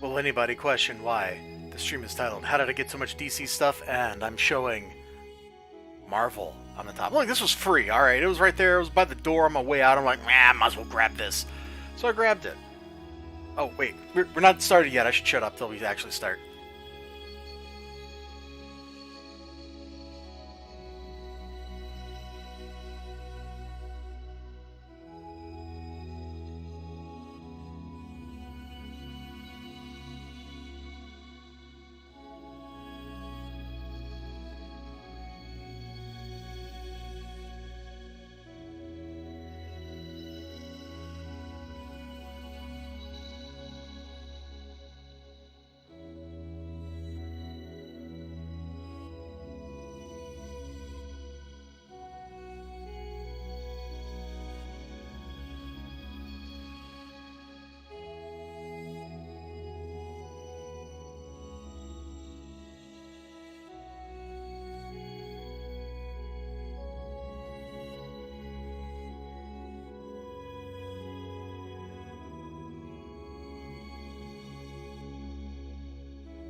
Will anybody question why the stream is titled How Did I Get So Much DC Stuff? And I'm showing Marvel on the top. Look, this was free, alright. It was right there. It was by the door on my way out. I'm like, I might as well grab this. So I grabbed it. Oh, wait. We're not started yet. I should shut up till we actually start.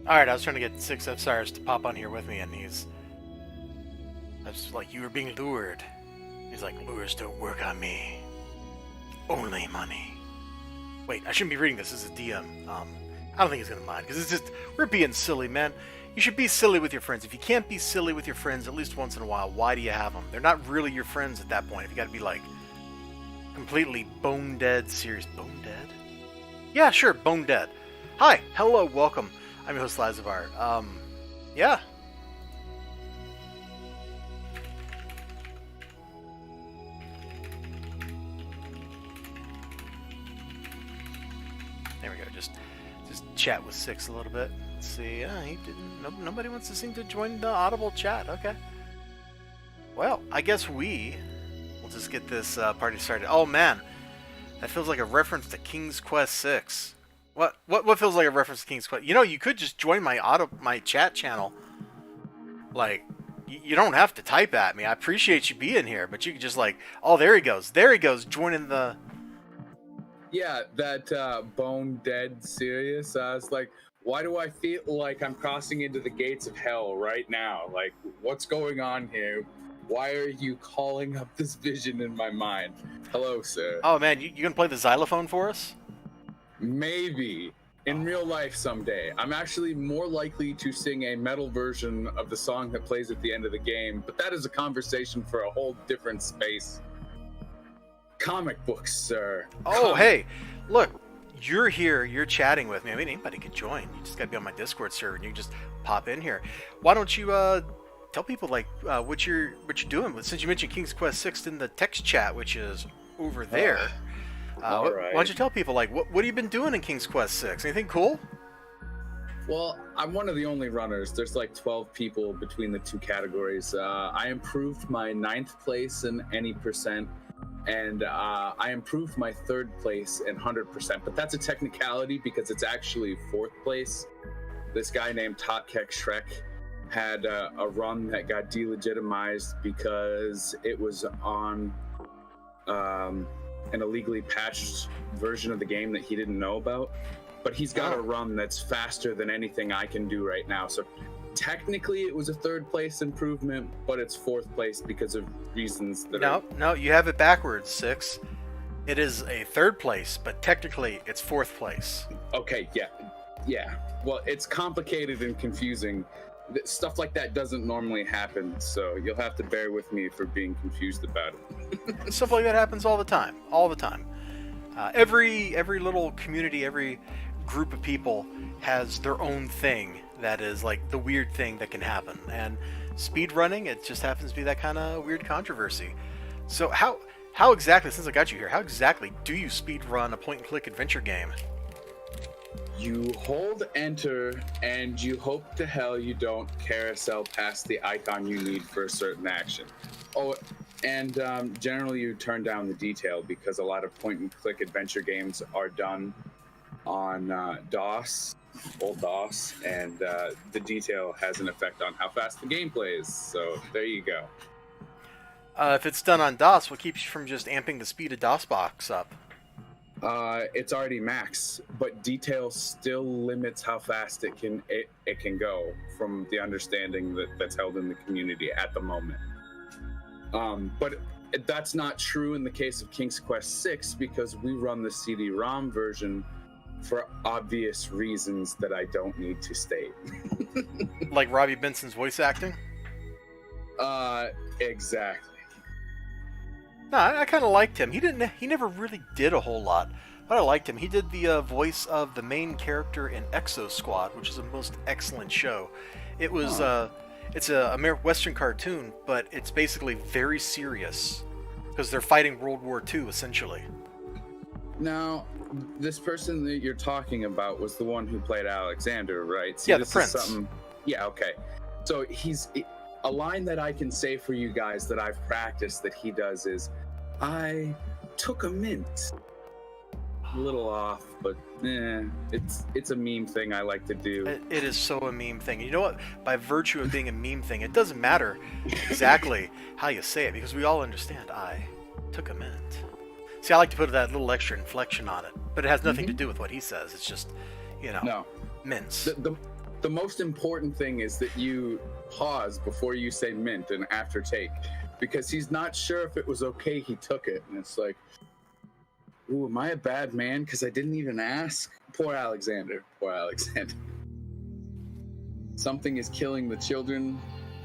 Alright, I was trying to get 6 F-Stars to pop on here with me, and I was like, you were being lured. He's like, lures don't work on me. Only money. Wait, I shouldn't be reading this. This is a DM. I don't think he's gonna mind, because it's just, we're being silly, man. You should be silly with your friends. If you can't be silly with your friends at least once in a while, why do you have them? They're not really your friends at that point. If you gotta be, like, completely bone dead serious. Bone dead? Yeah, sure, bone dead. Hi, hello, welcome. I'm your host, Lazavar. Yeah. There we go. Just chat with 6 a little bit. Let's see. He didn't. Nobody wants to seem to join the Audible chat. Okay. Well, I guess we'll just get this party started. Oh man, that feels like a reference to King's Quest 6. What feels like a reference to King's Quest? You know, you could just join my chat channel. Like, you don't have to type at me. I appreciate you being here, but you could just like, oh, there he goes. There he goes, joining the... Yeah, that bone dead serious. I was like, why do I feel like I'm crossing into the gates of hell right now? Like, what's going on here? Why are you calling up this vision in my mind? Hello, sir. Oh, man, you gonna play the xylophone for us? Maybe. In real life someday. I'm actually more likely to sing a metal version of the song that plays at the end of the game, but that is a conversation for a whole different space. Comic books, sir. Oh, hey, look, you're here, you're chatting with me. I mean, anybody can join. You just gotta be on my Discord server, and you can just pop in here. Why don't you tell people like what you're doing? Since you mentioned King's Quest 6 in the text chat, which is over there. All right. Why don't you tell people, like, what have you been doing in King's Quest 6? Anything cool? Well, I'm one of the only runners. There's like 12 people between the two categories. I improved my 9th place in any percent, and I improved my 3rd place in 100%. But that's a technicality because it's actually 4th place. This guy named Tatkek Shrek had a run that got delegitimized because it was on... an illegally patched version of the game that he didn't know about, but he's got a run that's faster than anything I can do right now. So technically it was a 3rd place improvement, but it's 4th place because of reasons that No, you have it backwards, 6. It is a 3rd place, but technically it's 4th place. Okay, yeah. Well, it's complicated and confusing. Stuff like that doesn't normally happen, so you'll have to bear with me for being confused about it. Stuff like that happens all the time. Every little community, every group of people has their own thing that is like the weird thing that can happen. And speedrunning, it just happens to be that kind of weird controversy. So how exactly, since I got you here, how exactly do you speedrun a point-and-click adventure game? You hold enter and you hope to hell you don't carousel past the icon you need for a certain action. Oh, and generally you turn down the detail because a lot of point-and-click adventure games are done on DOS, old DOS, and the detail has an effect on how fast the game plays. So there you go. If it's done on DOS, what keeps you from just amping the speed of DOSBox up? It's already max, but detail still limits how fast it can go from the understanding that's held in the community at the moment. But that's not true in the case of King's Quest 6 because we run the CD-ROM version for obvious reasons that I don't need to state. Like Robbie Benson's voice acting? Exactly. No, I kind of liked him. He never really did a whole lot, but I liked him. He did the voice of the main character in Exo Squad, which is a most excellent show. It was it's a Western cartoon, but it's basically very serious because they're fighting World War II essentially. Now, this person that you're talking about was the one who played Alexander, right? Yeah, the prince. Yeah, okay. So a line that I can say for you guys that I've practiced that he does is, I took a mint. A little off, but it's a meme thing I like to do. It is so a meme thing. You know what? By virtue of being a meme thing, it doesn't matter exactly how you say it because we all understand I took a mint. See, I like to put that little extra inflection on it, but it has nothing to do with what he says. It's just, mints. The most important thing is that you pause before you say mint and after take, because he's not sure if it was okay he took it. And it's like, ooh, am I a bad man because I didn't even ask? Poor Alexander. Something is killing the children.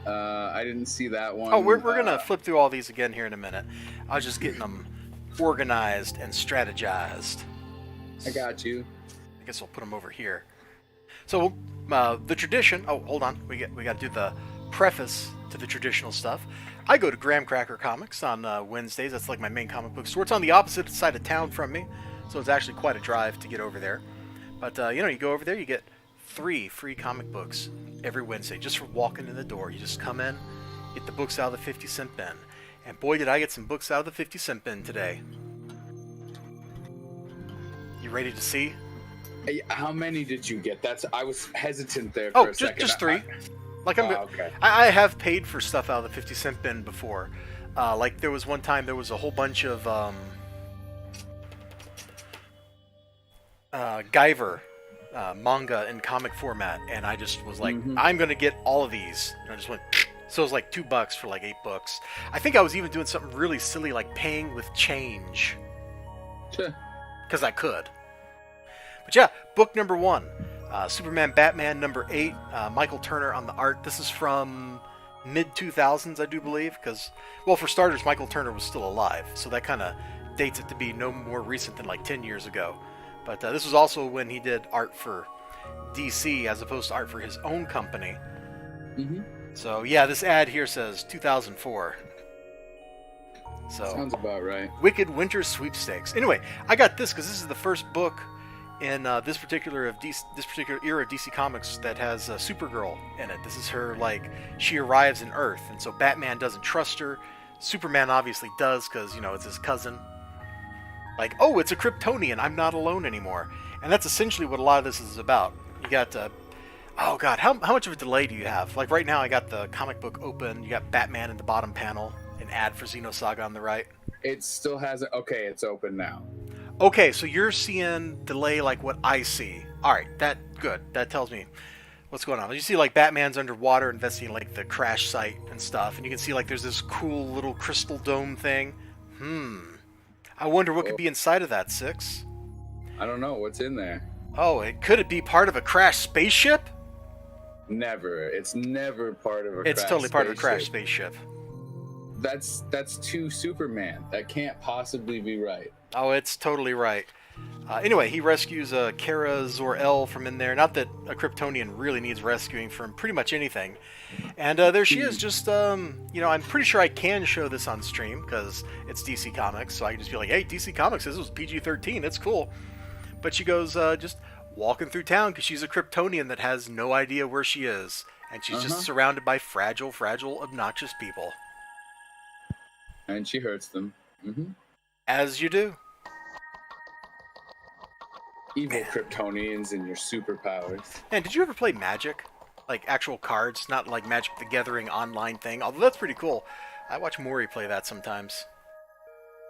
I didn't see that one. Oh, we're going to flip through all these again here in a minute. I was just getting them organized and strategized. I got you. I guess I'll put them over here. So the tradition. Oh, hold on. We got to do the preface to the traditional stuff. I go to Graham Cracker Comics on Wednesdays. That's like my main comic book store. It's on the opposite side of town from me, so it's actually quite a drive to get over there. But you go over there, you get 3 free comic books every Wednesday just for walking in the door. You just come in, get the books out of the 50-cent bin. And boy, did I get some books out of the 50-cent bin today. You ready to see? How many did you get? I was hesitant there for a second. Oh, just 3. Okay. I have paid for stuff out of the 50-cent bin before. Like there was one time there was a whole bunch of Guyver manga in comic format, and I just was like, I'm gonna get all of these. And I just went. So it was like $2 for like 8 books. I think I was even doing something really silly like paying with change. Because I could. But yeah, book number 1. Superman Batman number 8. Michael Turner on the art. This is from mid-2000s, I do believe. Because, well, for starters, Michael Turner was still alive. So that kind of dates it to be no more recent than like 10 years ago. But this was also when he did art for DC as opposed to art for his own company. So, yeah, this ad here says 2004. So sounds about right. Wicked Winter Sweepstakes. Anyway, I got this because this is the first book in this particular era of DC Comics that has Supergirl in it. This is her, she arrives in Earth, and so Batman doesn't trust her. Superman obviously does because, it's his cousin. Oh, it's a Kryptonian. I'm not alone anymore. And that's essentially what a lot of this is about. You got... oh god, how much of a delay do you have? Like right now I got the comic book open, you got Batman in the bottom panel, an ad for Xenosaga on the right. It still has okay, it's open now. Okay, so you're seeing delay like what I see. Alright, good. That tells me what's going on. You see Batman's underwater investigating the crash site and stuff, and you can see there's this cool little crystal dome thing. I wonder what could be inside of that, Six. I don't know, what's in there? Oh, could it be part of a crashed spaceship? Never. It's never part of a crashed spaceship. It's totally part of a crashed spaceship. That's too Superman. That can't possibly be right. Oh, it's totally right. Anyway, he rescues Kara Zor-El from in there. Not that a Kryptonian really needs rescuing from pretty much anything. And there she is, just, I'm pretty sure I can show this on stream because it's DC Comics, so I can just be like, hey, DC Comics, this was PG-13, it's cool. But she goes just walking through town because she's a Kryptonian that has no idea where she is. And she's just surrounded by fragile, obnoxious people. And she hurts them. As you do. Evil Kryptonians and your superpowers. Man, did you ever play Magic? Like actual cards, not like Magic the Gathering online thing. Although that's pretty cool. I watch Maury play that sometimes.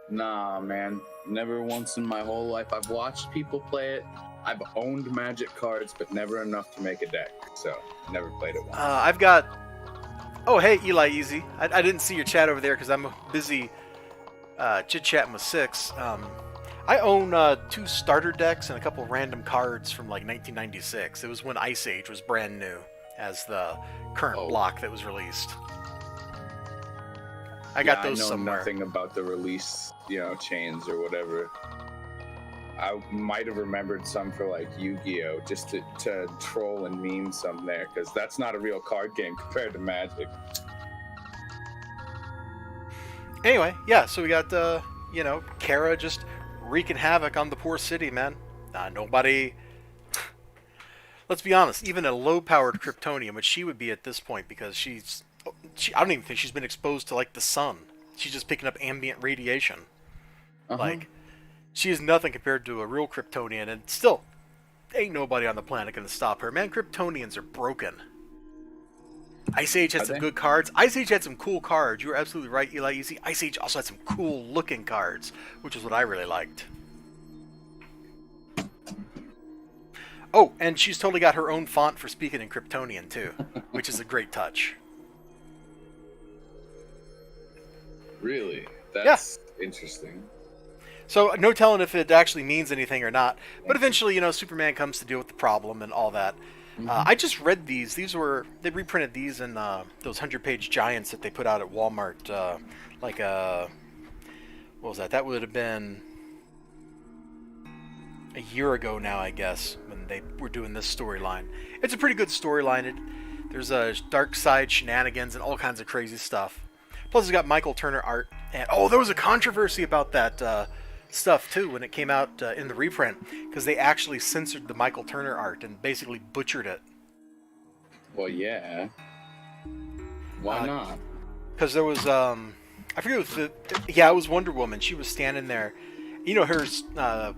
Nah, man. Never once in my whole life. I've watched people play it. I've owned Magic cards, but never enough to make a deck. So, never played it once. I've got... Oh, hey, Eli Easy. I didn't see your chat over there because I'm busy chit-chatting with Six. I own 2 starter decks and a couple random cards from like 1996. It was when Ice Age was brand new as the current block that was released. I got those somewhere. I know nothing about the release, chains or whatever. I might have remembered some for like Yu-Gi-Oh! Just to troll and meme some there, because that's not a real card game compared to Magic. Anyway, yeah, so we got, Kara just wreaking havoc on the poor city, man. Nobody... Let's be honest, even a low-powered Kryptonian, which she would be at this point, because I don't even think she's been exposed to, like, the sun. She's just picking up ambient radiation. Like, she is nothing compared to a real Kryptonian, and still, ain't nobody on the planet gonna stop her. Man, Kryptonians are broken. Ice Age had some good cards. Ice Age had some cool cards. You were absolutely right, Eli Easy. Ice Age also had some cool-looking cards, which is what I really liked. Oh, and she's totally got her own font for speaking in Kryptonian, too, which is a great touch. Really? That's interesting. So, no telling if it actually means anything or not. But eventually, Superman comes to deal with the problem and all that. I just read these. They reprinted these in those 100-page giants that they put out at Walmart. What was that? That would have been a year ago now, I guess, when they were doing this storyline. It's a pretty good storyline. There's dark side shenanigans and all kinds of crazy stuff. Plus, it's got Michael Turner art. And there was a controversy about that stuff too when it came out in the reprint, because they actually censored the Michael Turner art and basically butchered it. Well, yeah. Why not? Because there was I forget it was Wonder Woman. She was standing there. Her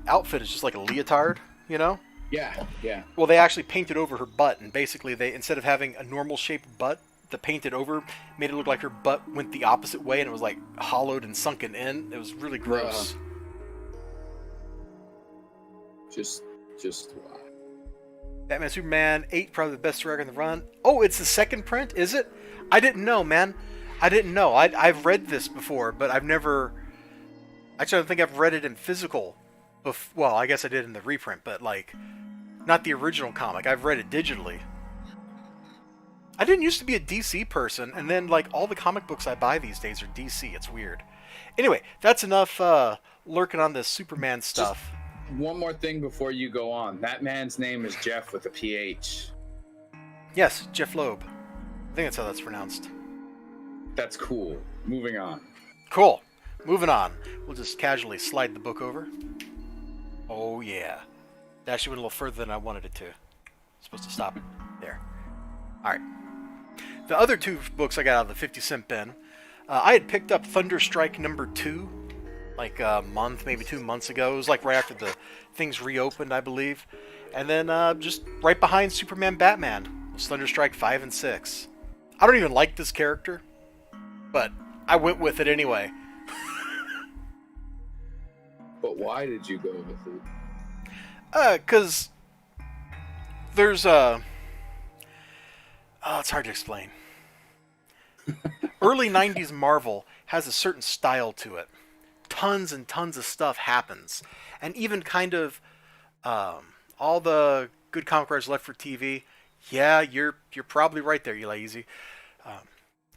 outfit is just like a leotard, Yeah. Well, they actually painted over her butt, and basically they, instead of having a normal shaped butt, the painted over made it look like her butt went the opposite way, and it was like hollowed and sunken in. It was really gross. Just why? Batman Superman 8, probably the best record in the run. Oh, it's the second print, is it? I didn't know, man. I didn't know. I've read this before, but I've never... Actually, I don't think I've read it in physical. Well, I guess I did in the reprint, but like, not the original comic. I've read it digitally. I didn't used to be a DC person, and then like all the comic books I buy these days are DC. It's weird. Anyway, that's enough lurking on this Superman stuff. Just one more thing before you go on. That man's name is Jeff with a PH. Yes, Jeff Loeb. I think that's how that's pronounced. That's cool. Moving on. Cool. Moving on. We'll just casually slide the book over. Oh yeah. It actually went a little further than I wanted it to. Supposed to stop it there. Alright. The other 2 books I got out of the 50-cent bin, I had picked up Thunderstrike number 2 like a month, maybe 2 months ago. It was like right after the things reopened, I believe. And then just right behind Superman Batman was Thunderstrike 5 and 6. I don't even like this character, but I went with it anyway. But why did you go with it? Because there's it's hard to explain. Early 90s Marvel has a certain style to it. Tons and tons of stuff happens. And even kind of all the good comic writers left for TV, yeah, you're probably right there, Eli Easy.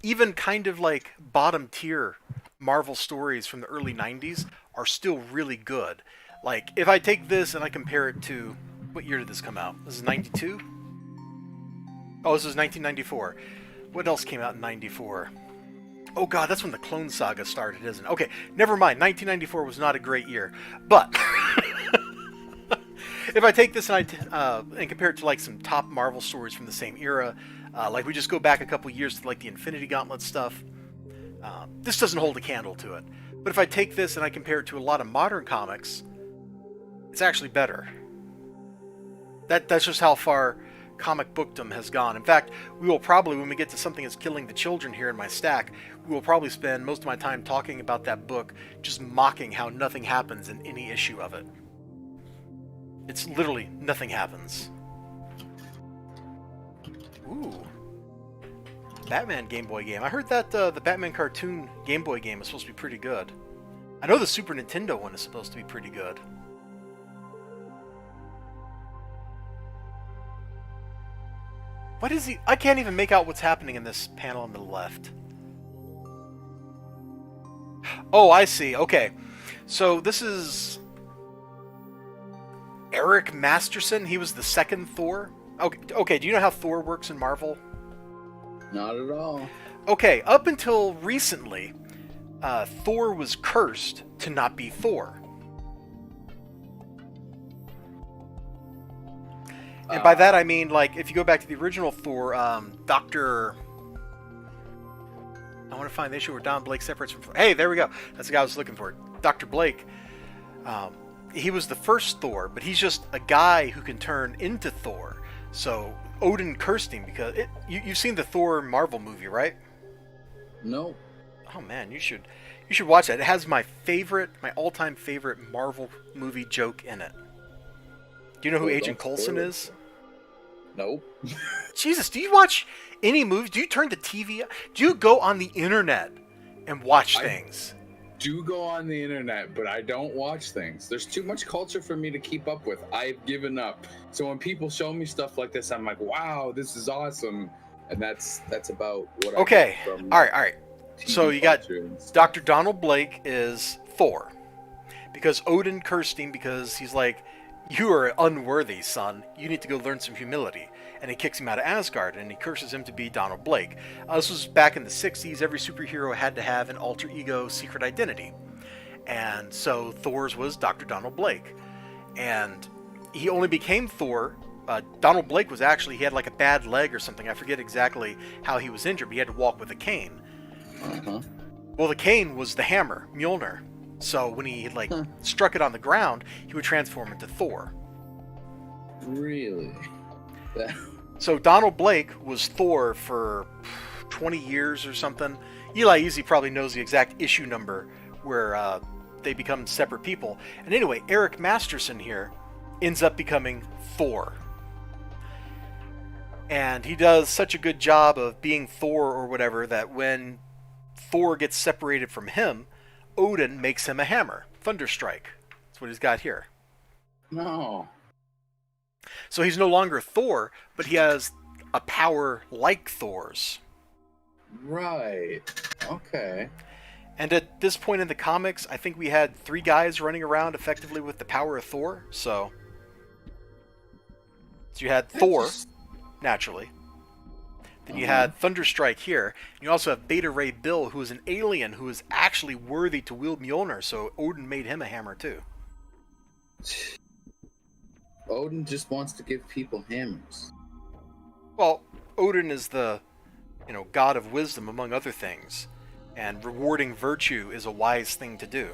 Even kind of like bottom tier Marvel stories from the early 90s are still really good. Like, if I take this and I compare it to... What year did this come out? This is 92? Oh, this is 1994. What else came out in 94? Oh god, that's when the Clone Saga started, isn't it? Okay, never mind. 1994 was not a great year. But... if I take this and compare it to like some top Marvel stories from the same era, like we just go back a couple years to like the Infinity Gauntlet stuff, this doesn't hold a candle to it. But if I take this and I compare it to a lot of modern comics, it's actually better. That's just how far comic bookdom has gone. In fact, we will probably, when we get to something that's killing the children here in my stack, we will probably spend most of my time talking about that book, just mocking how nothing happens in any issue of it. It's literally nothing happens. Ooh. Batman Game Boy game. I heard that the Batman cartoon Game Boy game is supposed to be pretty good. I know the Super Nintendo one is supposed to be pretty good. What is he? I can't even make out what's happening in this panel on the left. Oh, I see. Okay. So this is Eric Masterson. He was the second Thor. Okay, do you know how Thor works in Marvel? Not at all. Okay, up until recently, Thor was cursed to not be Thor. And by that I mean, like, if you go back to the original Thor, Dr. I want to find the issue where Don Blake separates from... Hey, there we go. That's the guy I was looking for. Dr. Blake. He was the first Thor, but he's just a guy who can turn into Thor. So Odin cursed him because... You've seen the Thor Marvel movie, right? No. Oh, man, you should watch that. It has my all-time favorite Marvel movie joke in it. Do you know who Agent Coulson is? Nope. Jesus, do you watch any movies? Do you turn the TV? Do you go on the internet and watch things? I do go on the internet, but I don't watch things. There's too much culture for me to keep up with. I've given up. So when people show me stuff like this, I'm like, wow, this is awesome. And that's about what I get from all right. TV so you got stuff. Dr. Donald Blake is Thor. Because Odin cursed him because he's like, you are unworthy, son. You need to go learn some humility. And he kicks him out of Asgard, and he curses him to be Donald Blake. This was back in the 60s. Every superhero had to have an alter ego secret identity. And so Thor's was Dr. Donald Blake. And he only became Thor. Donald Blake was actually, he had like a bad leg or something. I forget exactly how he was injured, but he had to walk with a cane. Uh-huh. Well, the cane was the hammer, Mjolnir. So when he struck it on the ground, he would transform into Thor. Really? So Donald Blake was Thor for 20 years or something. Eli Easy probably knows the exact issue number where they become separate people. And anyway, Eric Masterson here ends up becoming Thor. And he does such a good job of being Thor or whatever that when Thor gets separated from him, Odin makes him a hammer. Thunderstrike. That's what he's got here. No. So he's no longer Thor, but he has a power like Thor's. Right. Okay. And at this point in the comics, I think we had 3 guys running around effectively with the power of Thor. So you had Thor, naturally. Then you had Thunderstrike here. You also have Beta Ray Bill, who is an alien who is actually worthy to wield Mjolnir, so Odin made him a hammer too. Odin just wants to give people hammers. Well, Odin is the, god of wisdom, among other things. And rewarding virtue is a wise thing to do.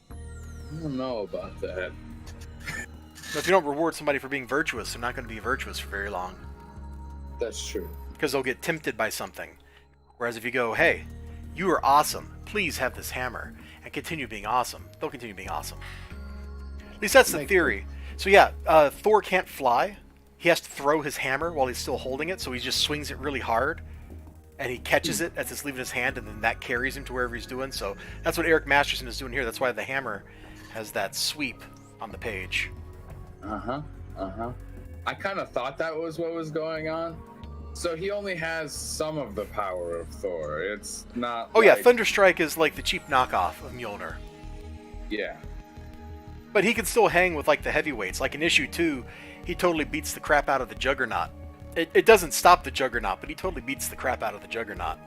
I don't know about that. But if you don't reward somebody for being virtuous, they're not going to be virtuous for very long. That's true. Because they'll get tempted by something. Whereas if you go, hey, you are awesome, please have this hammer, and continue being awesome, they'll continue being awesome. At least that's the theory. So yeah, Thor can't fly. He has to throw his hammer while he's still holding it, so he just swings it really hard, and he catches it as it's leaving his hand, and then that carries him to wherever he's doing. So that's what Eric Masterson is doing here. That's why the hammer has that sweep on the page. I kind of thought that was what was going on. So he only has some of the power of Thor. It's not. Oh yeah, Thunderstrike is like the cheap knockoff of Mjolnir. Yeah. But he can still hang with like the heavyweights. Like in issue 2, he totally beats the crap out of the Juggernaut. It doesn't stop the Juggernaut, but he totally beats the crap out of the Juggernaut.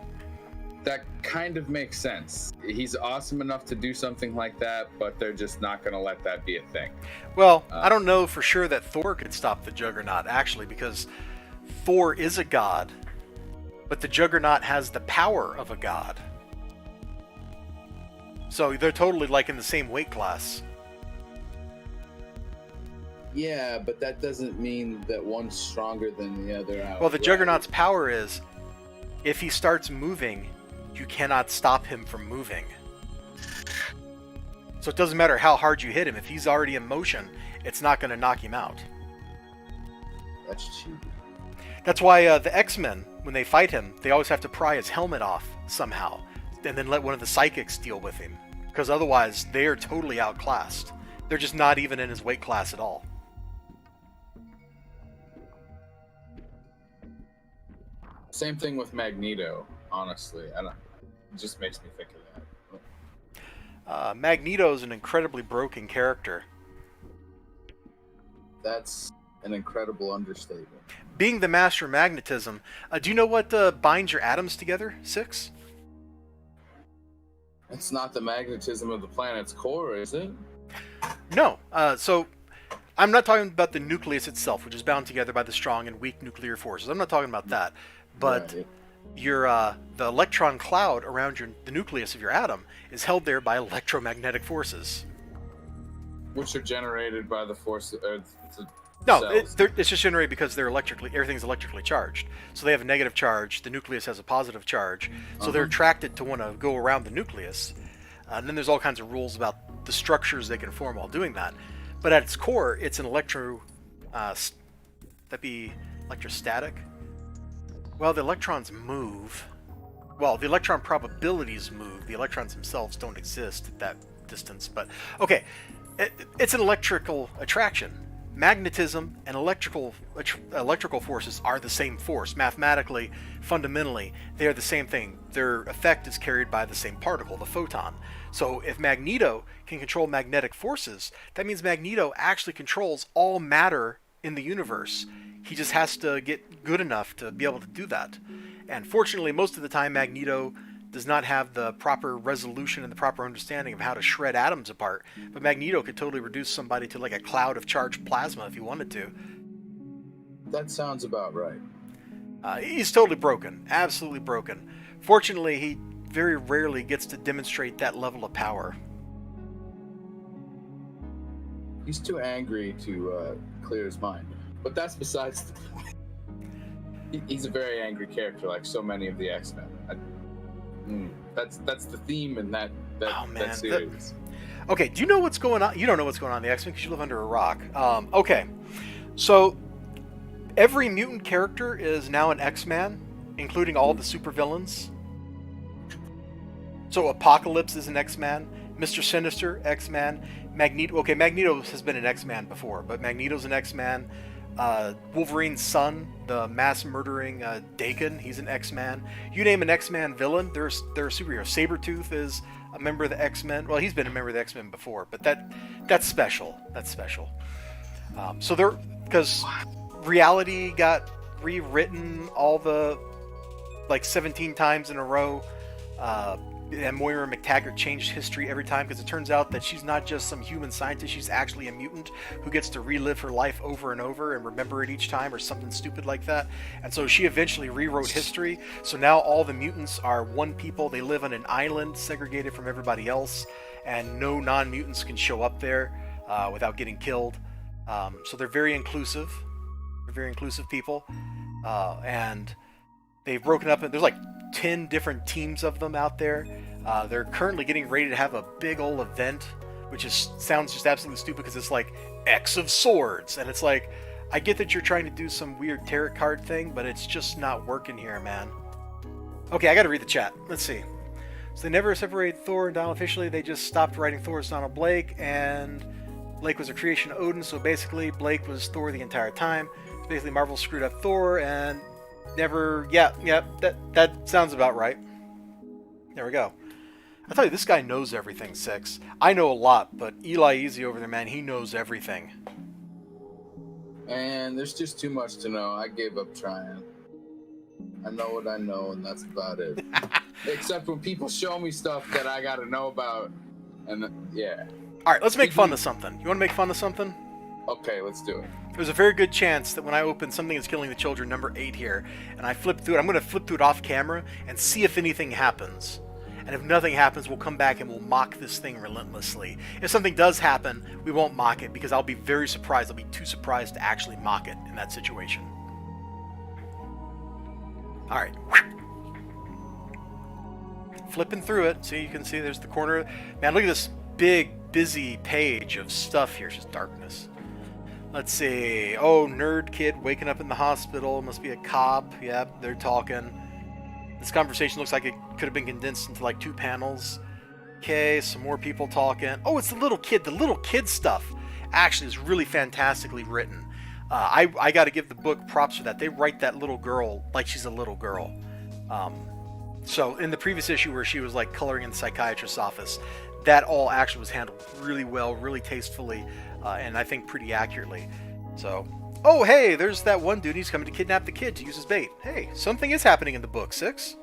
That kind of makes sense. He's awesome enough to do something like that, but they're just not going to let that be a thing. Well, I don't know for sure that Thor could stop the Juggernaut, actually, because Thor is a god, but the Juggernaut has the power of a god. So they're totally like in the same weight class. Yeah, but that doesn't mean that one's stronger than the other. Well, the outright. Juggernaut's power is, if he starts moving, you cannot stop him from moving. So it doesn't matter how hard you hit him. If he's already in motion, it's not going to knock him out. That's cheap. That's why the X-Men, when they fight him, they always have to pry his helmet off somehow, and then let one of the psychics deal with him, because otherwise they are totally outclassed. They're just not even in his weight class at all. Same thing with Magneto, honestly. It just makes me think of that. Magneto is an incredibly broken character. That's an incredible understatement. Being the master of magnetism, do you know what binds your atoms together, Six? It's not the magnetism of the planet's core, is it? No. So I'm not talking about the nucleus itself, which is bound together by the strong and weak nuclear forces. I'm not talking about that. But Right. the electron cloud around the nucleus of your atom is held there by electromagnetic forces. Which are generated by the force. No, cells. it's just generated because everything's electrically charged. So they have a negative charge. The nucleus has a positive charge. So they're attracted to want to go around the nucleus. And then there's all kinds of rules about the structures they can form while doing that. But at its core, it's an that'd be electrostatic. Well, the electrons move. Well, the electron probabilities move. The electrons themselves don't exist at that distance. But okay, it's an electrical attraction. Magnetism and electrical forces are the same force. Mathematically, fundamentally, they are the same thing. Their effect is carried by the same particle, the photon. So if Magneto can control magnetic forces, that means Magneto actually controls all matter in the universe. He just has to get good enough to be able to do that. And fortunately, most of the time, Magneto does not have the proper resolution and the proper understanding of how to shred atoms apart. But Magneto could totally reduce somebody to like a cloud of charged plasma if he wanted to. That sounds about right. He's totally broken. Absolutely broken. Fortunately, he very rarely gets to demonstrate that level of power. He's too angry to clear his mind. But that's besides the point. He's a very angry character, like so many of the X-Men. That's the theme in that series. Okay, do you know what's going on? You don't know what's going on in the X-Men because you live under a rock. Okay, so every mutant character is now an X-Man, including all the supervillains. So Apocalypse is an X-Man, Mr. Sinister, X-Man, Magneto. Okay, Magneto has been an X-Man before, but Magneto's an X-Man. Wolverine's son, the mass-murdering Daken, he's an X-Man. You name an X-Man villain, they're a superhero. Sabretooth is a member of the X-Men. Well, he's been a member of the X-Men before, but that's special. That's special. So they're... Because reality got rewritten all the... like 17 times in a row. And Moira McTaggart changed history every time because it turns out that she's not just some human scientist, she's actually a mutant who gets to relive her life over and over and remember it each time or something stupid like that. And so she eventually rewrote history. So now all the mutants are one people. They live on an island segregated from everybody else, and no non-mutants can show up there without getting killed. So they're very inclusive. They're very inclusive people. And they've broken up, and there's like 10 different teams of them out there. They're currently getting ready to have a big old event, which sounds just absolutely stupid because it's like X of Swords, and it's like, I get that you're trying to do some weird tarot card thing, but it's just not working here, man. Okay, I gotta read the chat. Let's see. So they never separated Thor and Donald officially. They just stopped writing Thor as Donald Blake, and Blake was a creation of Odin, so basically Blake was Thor the entire time. So basically Marvel screwed up Thor and never... Yeah, that sounds about right. There we go. I tell you, this guy knows everything, Six. I know a lot, but Eli Easy over there, man, he knows everything. And there's just too much to know. I gave up trying. I know what I know, and that's about it. Except when people show me stuff that I gotta know about, and yeah. Alright, let's make fun of something. You want to make fun of something? Okay, let's do it. There's a very good chance that when I open Something Is Killing the Children, number 8 here, and I flip through it, I'm going to flip through it off camera and see if anything happens. and if nothing happens, we'll come back and we'll mock this thing relentlessly. If something does happen, we won't mock it, because I'll be very surprised. I'll be too surprised to actually mock it in that situation. Alright. Flipping through it. See, you can see there's the corner. Man, look at this big, busy page of stuff here. It's just darkness. Let's see. Oh, nerd kid waking up in the hospital. Must be a cop. Yep, they're talking. This conversation looks like it could have been condensed into like 2 panels. Okay, some more people talking. Oh, it's the little kid. The little kid stuff actually is really fantastically written. I got to give the book props for that. They write that little girl like she's a little girl. So in the previous issue where she was like coloring in the psychiatrist's office, that all actually was handled really well, really tastefully, and I think pretty accurately. So, oh hey, there's that one dude. He's coming to kidnap the kid to use as bait. Hey, something is happening in the book, 6.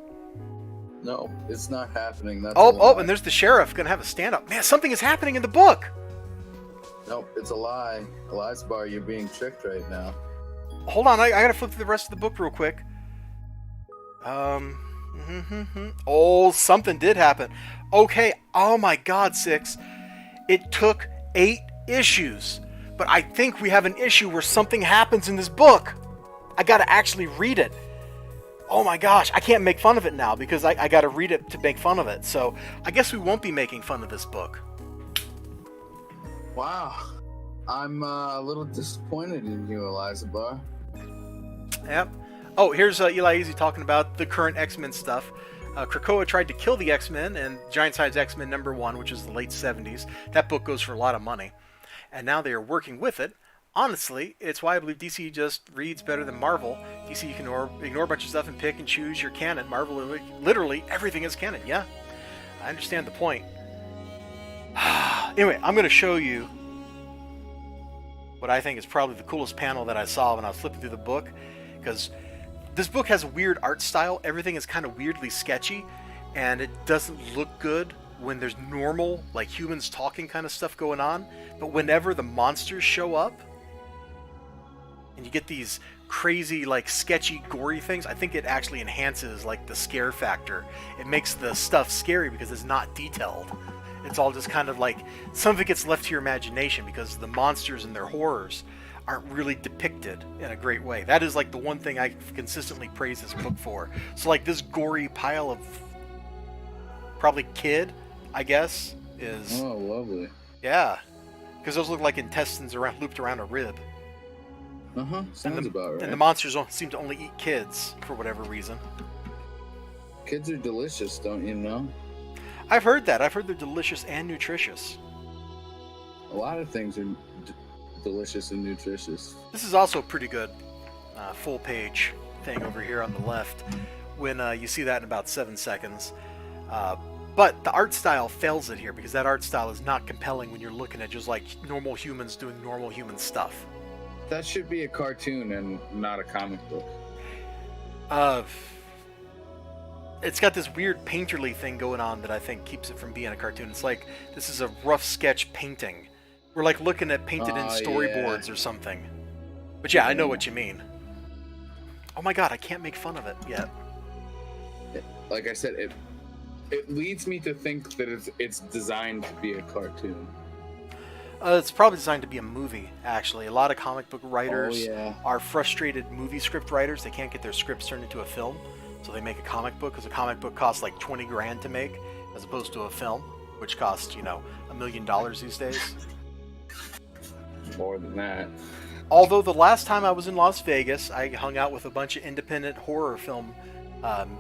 No, it's not happening. That's oh, and there's the sheriff gonna have a stand-up. Man, something is happening in the book. Nope, it's a lie. Bar, you're being tricked right now. Hold on, I gotta flip through the rest of the book real quick. Oh, something did happen. Okay, oh my god, 6. It took 8 issues. But I think we have an issue where something happens in this book. I gotta actually read it. Oh my gosh, I can't make fun of it now because I gotta read it to make fun of it. So I guess we won't be making fun of this book. Wow. I'm a little disappointed in you, Bar. Yep. Oh, here's Eli Easy talking about the current X-Men stuff. Krakoa tried to kill the X-Men in Giant Size X-Men #1, which is the late 70s. That book goes for a lot of money. And now they are working with it. Honestly, it's why I believe DC just reads better than Marvel. DC, you can ignore a bunch of stuff and pick and choose your canon. Marvel, literally, everything is canon. Yeah, I understand the point. Anyway, I'm going to show you what I think is probably the coolest panel that I saw when I was flipping through the book. Because this book has a weird art style. Everything is kind of weirdly sketchy. And it doesn't look good when there's normal, like humans talking kind of stuff going on. But whenever the monsters show up, and you get these crazy, like, sketchy, gory things, I think it actually enhances, like, the scare factor. It makes the stuff scary because it's not detailed. It's all just kind of like, some of it gets left to your imagination because the monsters and their horrors aren't really depicted in a great way. That is, like, the one thing I consistently praise this book for. So, like, this gory pile of probably kid, I guess, is... Oh, lovely. Yeah. Because those look like intestines looped around a rib. Sounds about right. And the monsters seem to only eat kids, for whatever reason. Kids are delicious, don't you know? I've heard that. I've heard they're delicious and nutritious. A lot of things are delicious and nutritious. This is also a pretty good full-page thing over here on the left, when you see that in about 7 seconds. But the art style fails it here, because that art style is not compelling when you're looking at just like normal humans doing normal human stuff. That should be a cartoon and not a comic book. It's got this weird painterly thing going on that I think keeps it from being a cartoon. It's like this is a rough sketch painting. We're like looking at painted in storyboards or something. But yeah, I know what you mean. Oh my god, I can't make fun of it yet. Like I said, it leads me to think that it's designed to be a cartoon. It's probably designed to be a movie, actually. A lot of comic book writers are frustrated movie script writers. They can't get their scripts turned into a film, so they make a comic book, because a comic book costs like 20 grand to make, as opposed to a film, which costs, $1 million these days. More than that. Although the last time I was in Las Vegas, I hung out with a bunch of independent horror film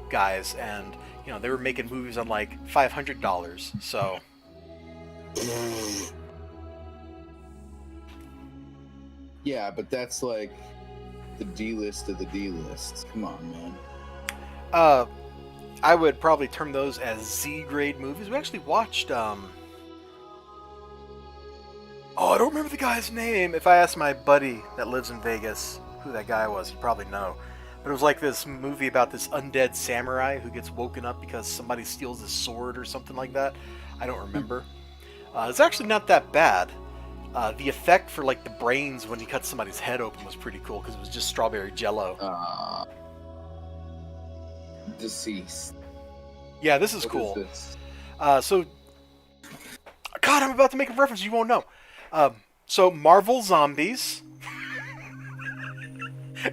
guys, and they were making movies on like $500, so... Yeah, but that's like the D-list of the D-list. Come on, man. I would probably term those as Z-grade movies. We actually watched, I don't remember the guy's name. If I asked my buddy that lives in Vegas who that guy was, he'd probably know. But it was like this movie about this undead samurai who gets woken up because somebody steals his sword or something like that. I don't remember. It's actually not that bad. The effect for like the brains when he cut somebody's head open was pretty cool because it was just strawberry jello. Deceased. Yeah, this is What cool. is this? So, God, I'm about to make a reference you won't know. So, Marvel Zombies.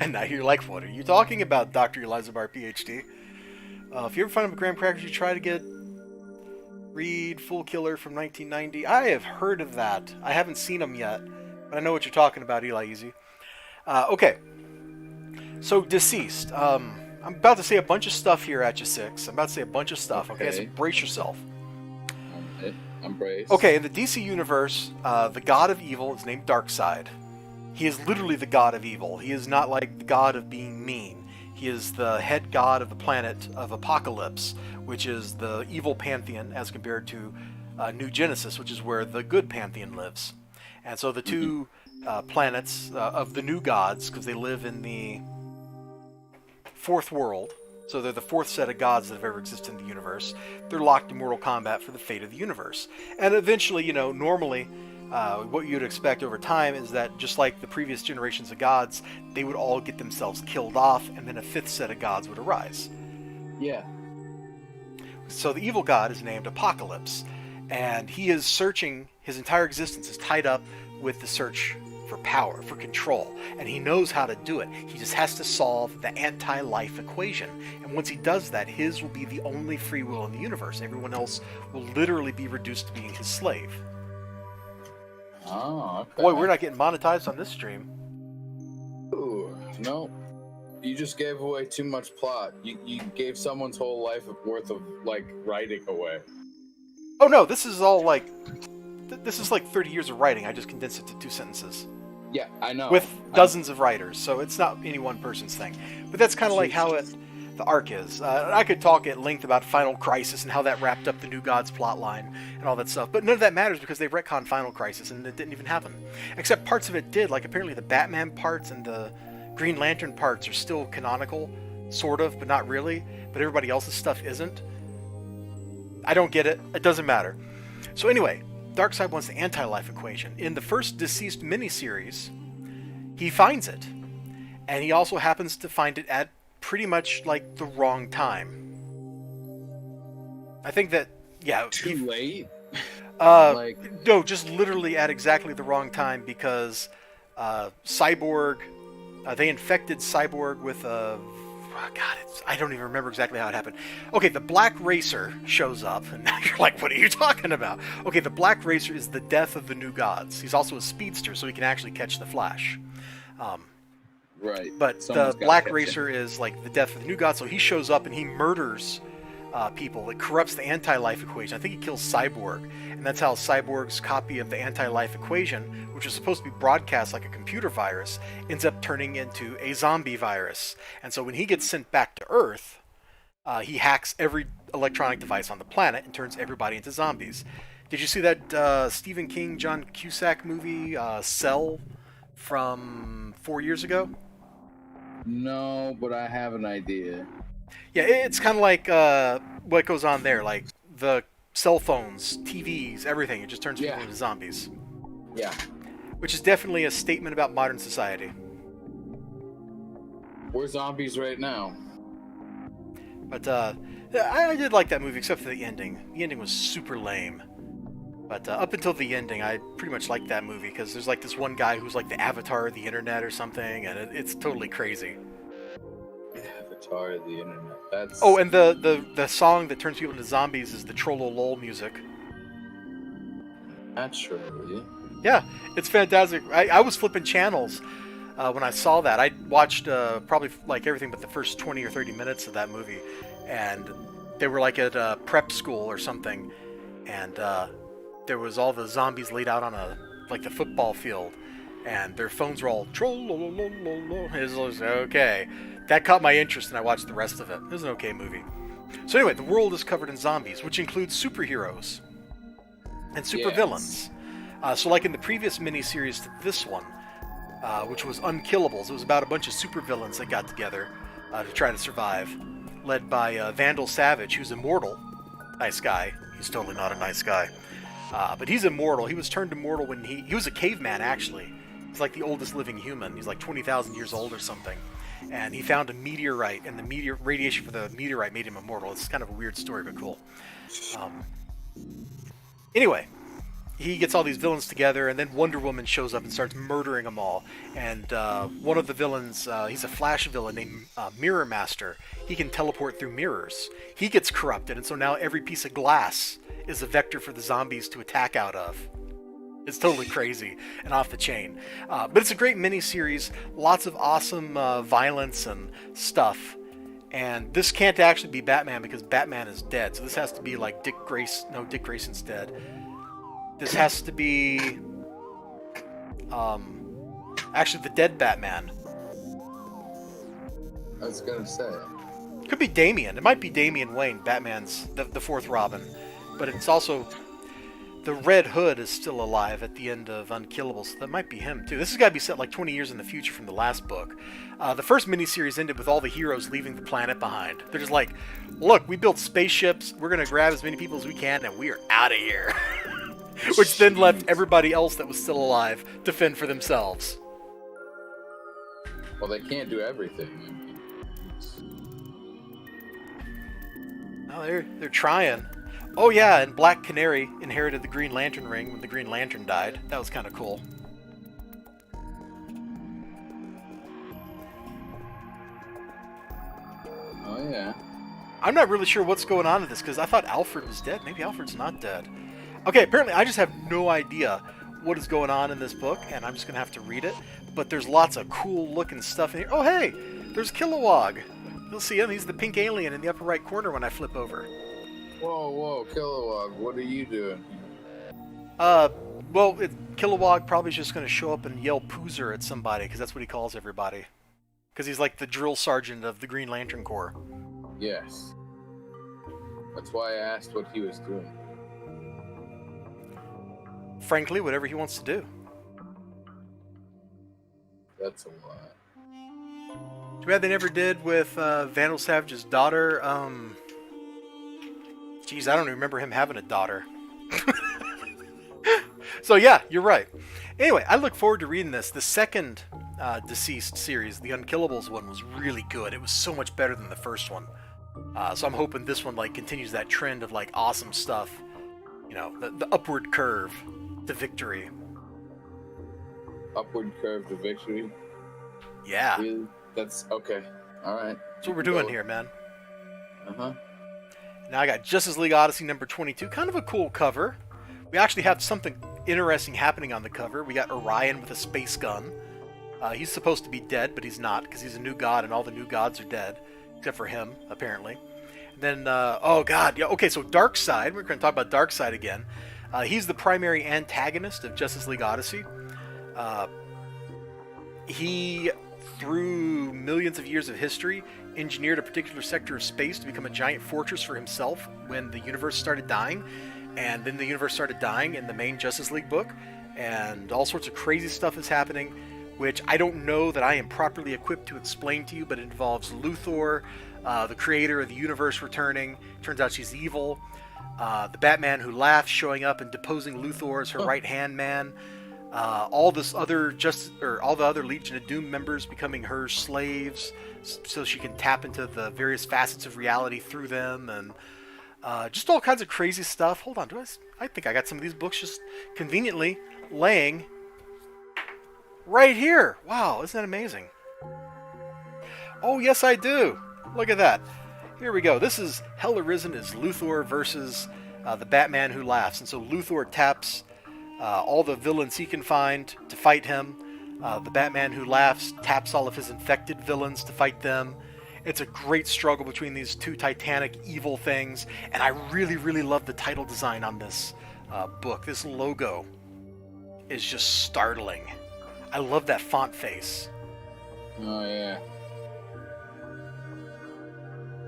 And now you're like, what are you talking about, Dr. Eliza Bar, PhD? If you ever find him at Graham Crackers, you try to get Reed Fool Killer from 1990. I have heard of that. I haven't seen him yet, but I know what you're talking about, Eli Easy. Okay. So, Deceased. I'm about to say a bunch of stuff here at you, Six. I'm about to say a bunch of stuff, okay? So brace yourself. I'm braced. Okay, in the DC universe, the god of evil is named Darkseid. He is literally the god of evil. He is not like the god of being mean. He is the head god of the planet of Apocalypse, which is the evil pantheon as compared to New Genesis, which is where the good pantheon lives. And so the two planets of the new gods, because they live in the fourth world, so they're the fourth set of gods that have ever existed in the universe, they're locked in mortal combat for the fate of the universe. And eventually, normally, what you'd expect over time is that just like the previous generations of gods, they would all get themselves killed off, and then a fifth set of gods would arise. Yeah. So the evil god is named Apocalypse, and he is searching, his entire existence is tied up with the search for power, for control, and he knows how to do it. He just has to solve the anti-life equation, and once he does that, his will be the only free will in the universe. Everyone else will literally be reduced to being his slave. Oh, okay. Boy, we're not getting monetized on this stream. Ooh, no. You just gave away too much plot. You gave someone's whole life worth of, writing away. Oh no, this is all this is like 30 years of writing. I just condensed it to 2 sentences. Yeah, I know. With dozens of writers, so it's not any one person's thing. But that's kind of like how the arc is. I could talk at length about Final Crisis and how that wrapped up the New Gods plotline and all that stuff, but none of that matters because they've retconned Final Crisis and it didn't even happen. Except parts of it did, like apparently the Batman parts and the Green Lantern parts are still canonical, sort of, but not really, but everybody else's stuff isn't. I don't get it. It doesn't matter. So anyway, Darkseid wants the anti-life equation. In the first Deceased miniseries, he finds it. And he also happens to find it at pretty much like the wrong time. I think that, yeah. Too late? No, just literally at exactly the wrong time because Cyborg, they infected Cyborg with a... I don't even remember exactly how it happened. Okay, the Black Racer shows up, and now you're like, what are you talking about? Okay, the Black Racer is the death of the New Gods. He's also a speedster, so he can actually catch the Flash. Right. But the Black Racer is like the death of the New Gods, so he shows up and he murders people. It corrupts the anti-life equation. I think he kills Cyborg, and that's how Cyborg's copy of the anti-life equation, which is supposed to be broadcast like a computer virus, ends up turning into a zombie virus. And so when he gets sent back to Earth, he hacks every electronic device on the planet and turns everybody into zombies. Did you see that Stephen King, John Cusack movie, Cell, from 4 years ago? No, but I have an idea. Yeah, it's kind of like what goes on there, like the cell phones, TVs, everything. It just turns people into zombies. Yeah. Which is definitely a statement about modern society. We're zombies right now. But I did like that movie, except for the ending. The ending was super lame. But up until the ending, I pretty much liked that movie, because there's like this one guy who's like the avatar of the internet or something, and it's totally crazy. Avatar of the internet. That's... Oh, and the song that turns people into zombies is the Trollolol music. Naturally. Yeah, it's fantastic. I was flipping channels when I saw that. I watched probably like everything but the first 20 or 30 minutes of that movie, and they were like at a prep school or something, and there was all the zombies laid out on the football field, and their phones were all trollolololol. It was okay. That caught my interest, and I watched the rest of it. It was an okay movie. So anyway, the world is covered in zombies, which includes superheroes and supervillains. So like in the previous miniseries to this one, which was Unkillables, it was about a bunch of supervillains that got together to try to survive, led by Vandal Savage, who's immortal. Nice guy. He's totally not a nice guy. But he's immortal. He was turned immortal when he was a caveman, actually. He's like the oldest living human. He's like 20,000 years old or something. and he found a meteorite, and the radiation for the meteorite made him immortal. It's kind of a weird story, but cool. Anyway, he gets all these villains together, and then Wonder Woman shows up and starts murdering them all. And one of the villains, he's a Flash villain named Mirror Master. He can teleport through mirrors. He gets corrupted, and so now every piece of glass is a vector for the zombies to attack out of. It's totally crazy and off the chain. But it's a great miniseries, lots of awesome violence and stuff. And this can't actually be Batman because Batman is dead. So this has to be like Dick Grayson. No, Dick Grayson's dead. This has to be actually the dead Batman. I was gonna say. Could be Damian. It might be Damian Wayne, Batman's the fourth Robin. But it's also the Red Hood is still alive at the end of Unkillable, so that might be him too. This has got to be set like 20 years in the future from the last book. The first miniseries ended with all the heroes leaving the planet behind. They're just like, look, we built spaceships, we're going to grab as many people as we can, and we are out of here. Which then left everybody else that was still alive to fend for themselves. Well, they can't do everything. Oh, they're trying. Oh yeah, and Black Canary inherited the Green Lantern ring when the Green Lantern died. That was kind of cool. Oh yeah. I'm not really sure what's going on with this because I thought Alfred was dead. Maybe Alfred's not dead. Okay, apparently I just have no idea what is going on in this book, and I'm just going to have to read it. But there's lots of cool looking stuff in here. Oh hey, there's Kilowog. You'll see him. He's the pink alien in the upper right corner when I flip over. Whoa, Kilowog, what are you doing? Well, Kilowog probably is just going to show up and yell Poozer at somebody, because that's what he calls everybody. Because he's like the drill sergeant of the Green Lantern Corps. Yes. That's why I asked what he was doing. Frankly, whatever he wants to do. That's a lot. Too bad they never did with Vandal Savage's daughter. Geez, I don't even remember him having a daughter. So yeah, you're right. Anyway, I look forward to reading this. The second Deceased series, the Unkillables one, was really good. It was so much better than the first one. So I'm hoping this one like continues that trend of like awesome stuff. You know, the upward curve to victory. Upward curve to victory? Yeah. Really? That's okay. All right. That's what we're doing here, man. Uh-huh. Now I got Justice League Odyssey number 22. Kind of a cool cover. We actually have something interesting happening on the cover. We got Orion with a space gun. He's supposed to be dead, but he's not, because he's a new god, and all the new gods are dead. Except for him, apparently. And then, oh god, yeah, okay, so Darkseid. We're going to talk about Darkseid again. He's the primary antagonist of Justice League Odyssey. He, through millions of years of history, engineered a particular sector of space to become a giant fortress for himself when the universe started dying. And then the universe started dying in the main Justice League book, and all sorts of crazy stuff is happening, which I don't know that I am properly equipped to explain to you, but it involves Luthor, the creator of the universe, returning. Turns out she's evil. The Batman Who Laughs showing up and deposing Luthor as her right-hand man. All the other Legion of Doom members becoming her slaves, so she can tap into the various facets of reality through them, and just all kinds of crazy stuff. Hold on, I think I got some of these books just conveniently laying right here. Wow, isn't that amazing? Oh, yes, I do. Look at that. Here we go. This is Hell Arisen is Luthor versus the Batman Who Laughs. And so Luthor taps all the villains he can find to fight him. The Batman Who Laughs taps all of his infected villains to fight them. It's a great struggle between these two titanic evil things, and I really, really love the title design on this book. This logo is just startling. I love that font face. Oh, yeah.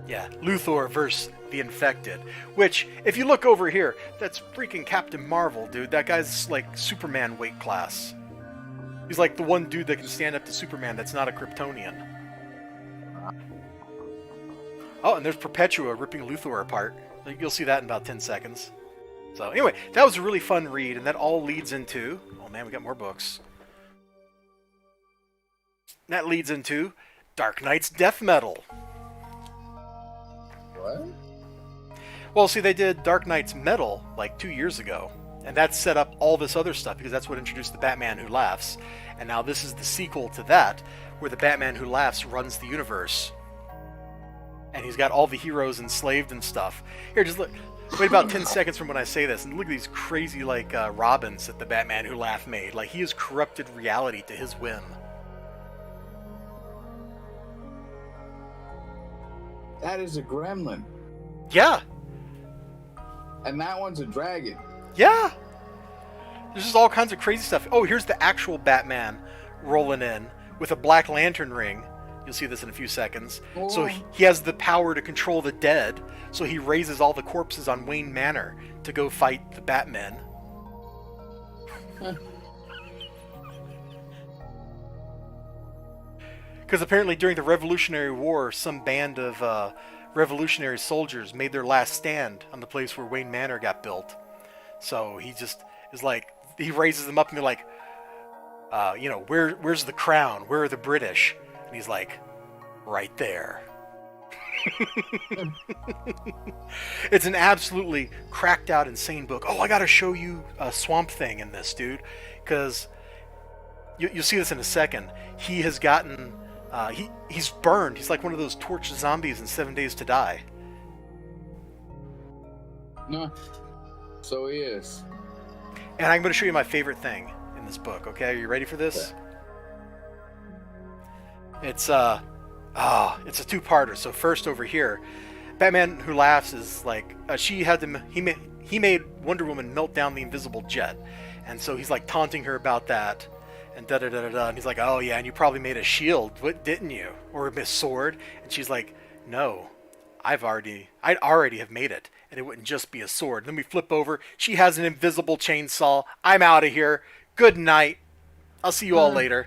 Yeah, Luthor versus the Infected. Which, if you look over here, that's freaking Captain Marvel, dude. That guy's like Superman weight class. He's like the one dude that can stand up to Superman that's not a Kryptonian. Oh, and there's Perpetua ripping Luthor apart. You'll see that in about 10 seconds. So anyway, that was a really fun read, and that all leads into... Oh man, we got more books. That leads into Dark Knight's death metal. What? Well, see, they did Dark Knight's metal like 2 years ago, and that set up all this other stuff because that's what introduced the Batman Who Laughs. And now this is the sequel to that, where the Batman Who Laughs runs the universe. And he's got all the heroes enslaved and stuff. Here, just look. Wait about 10 seconds from when I say this, and look at these crazy, like, Robins that the Batman Who Laughed made. Like, he has corrupted reality to his whim. That is a gremlin. Yeah. And that one's a dragon. Yeah. There's just all kinds of crazy stuff. Oh, here's the actual Batman rolling in with a Black Lantern ring. You'll see this in a few seconds. Oh. So he has the power to control the dead. So he raises all the corpses on Wayne Manor to go fight the Batmen. Because apparently during the Revolutionary War, some band of revolutionary soldiers made their last stand on the place where Wayne Manor got built. So he just is like, he raises them up and they're like, where's the crown? Where are the British? And he's like, right there. It's an absolutely cracked out, insane book. Oh, I gotta show you a Swamp Thing in this, dude. Because you'll see this in a second. He has gotten, he's burned. He's like one of those torched zombies in 7 Days to Die. No. So he is. And I'm going to show you my favorite thing in this book, okay? Are you ready for this? Yeah. It's a two-parter. So first over here, Batman Who Laughs is like, he made Wonder Woman melt down the invisible jet. And so he's like taunting her about that. And da-da-da-da-da. And he's like, oh yeah, and you probably made a shield, what, didn't you? Or a sword? And she's like, no, I'd already have made it. And it wouldn't just be a sword. Then we flip over. She has an invisible chainsaw. I'm out of here. Good night. I'll see you all later.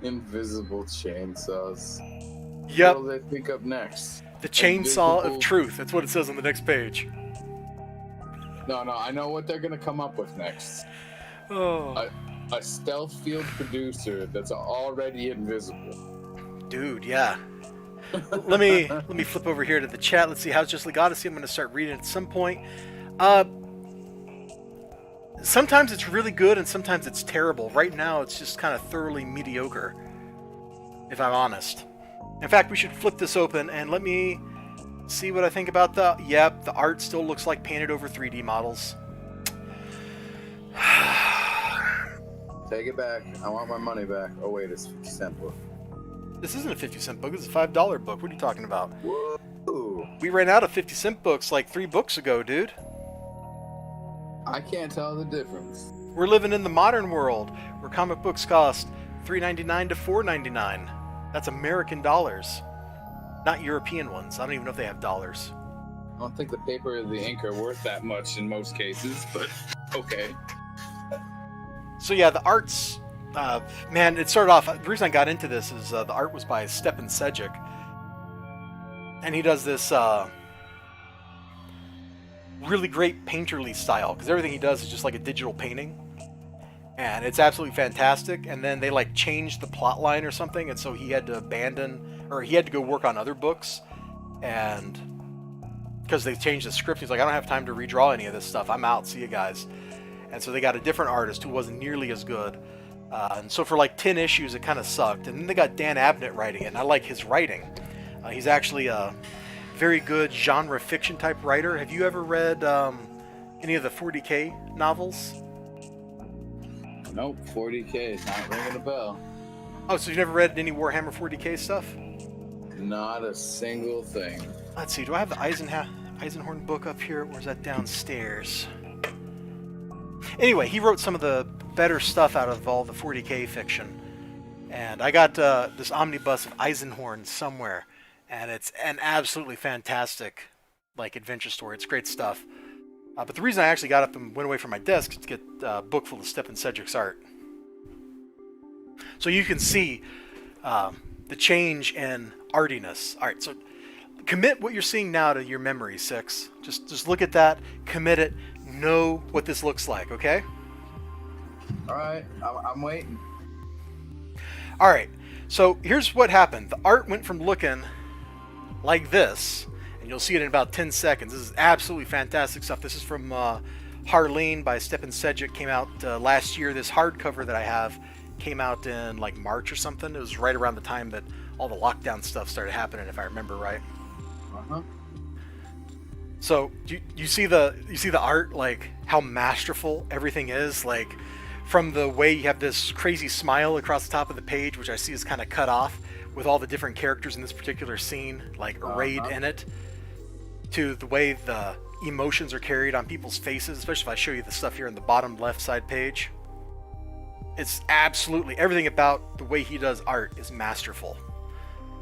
Invisible chainsaws. Yep. What will they pick up next? The chainsaw of truth. That's what it says on the next page. No, I know what they're gonna come up with next. Oh. A stealth field producer that's already invisible. Dude, yeah. let me flip over here to the chat. Let's see, how's Just Legacy? I'm going to start reading at some point. Sometimes it's really good and sometimes it's terrible. Right now it's just kind of thoroughly mediocre, if I'm honest. In fact, we should flip this open and let me see what I think about the art still looks like painted over 3D models. Take it back. I want my money back. Oh wait, it's 50-cent book. This isn't a 50-cent book. This is a $5 book. What are you talking about? Whoa. We ran out of 50-cent books like 3 books ago, dude. I can't tell the difference. We're living in the modern world where comic books cost $3.99 to $4.99. That's American dollars, not European ones. I don't even know if they have dollars. I don't think the paper or the ink are worth that much in most cases, but okay. So yeah, the art's man, it started off. The reason I got into this is the art was by Stepan Sejic, and he does this really great painterly style because everything he does is just like a digital painting, and it's absolutely fantastic. And then they like changed the plot line or something, and so he had to abandon, or he had to go work on other books, and because they changed the script, he's like, I don't have time to redraw any of this stuff. I'm out. See you guys. And so they got a different artist who wasn't nearly as good. And so for like 10 issues, it kind of sucked. And then they got Dan Abnett writing it, and I like his writing. He's actually a very good genre fiction type writer. Have you ever read any of the 40K novels? Nope, 40K is not ringing a bell. Oh, so you've never read any Warhammer 40K stuff? Not a single thing. Let's see, do I have the Eisenhorn book up here, or is that downstairs? Anyway, he wrote some of the better stuff out of all the 40K fiction. And I got this omnibus of Eisenhorn somewhere, and it's an absolutely fantastic like adventure story. It's great stuff. But the reason I actually got up and went away from my desk is to get a book full of Stepan Sejic's art. So you can see the change in artiness. All right, so commit what you're seeing now to your memory, Six. Just look at that, commit it, know what this looks like, okay? All right, I'm waiting. All right, so here's what happened. The art went from looking like this, and you'll see it in about 10 seconds. This is absolutely fantastic stuff. This is from Harleen by Stepan Sejic. Came out last year. This hardcover that I have came out in like March or something. It was right around the time that all the lockdown stuff started happening, if I remember right. Uh-huh. So you see the art, like how masterful everything is, like from the way you have this crazy smile across the top of the page, which I see is kind of cut off with all the different characters in this particular scene, like arrayed in it, to the way the emotions are carried on people's faces, especially if I show you the stuff here in the bottom left side page. It's absolutely everything about the way he does art is masterful.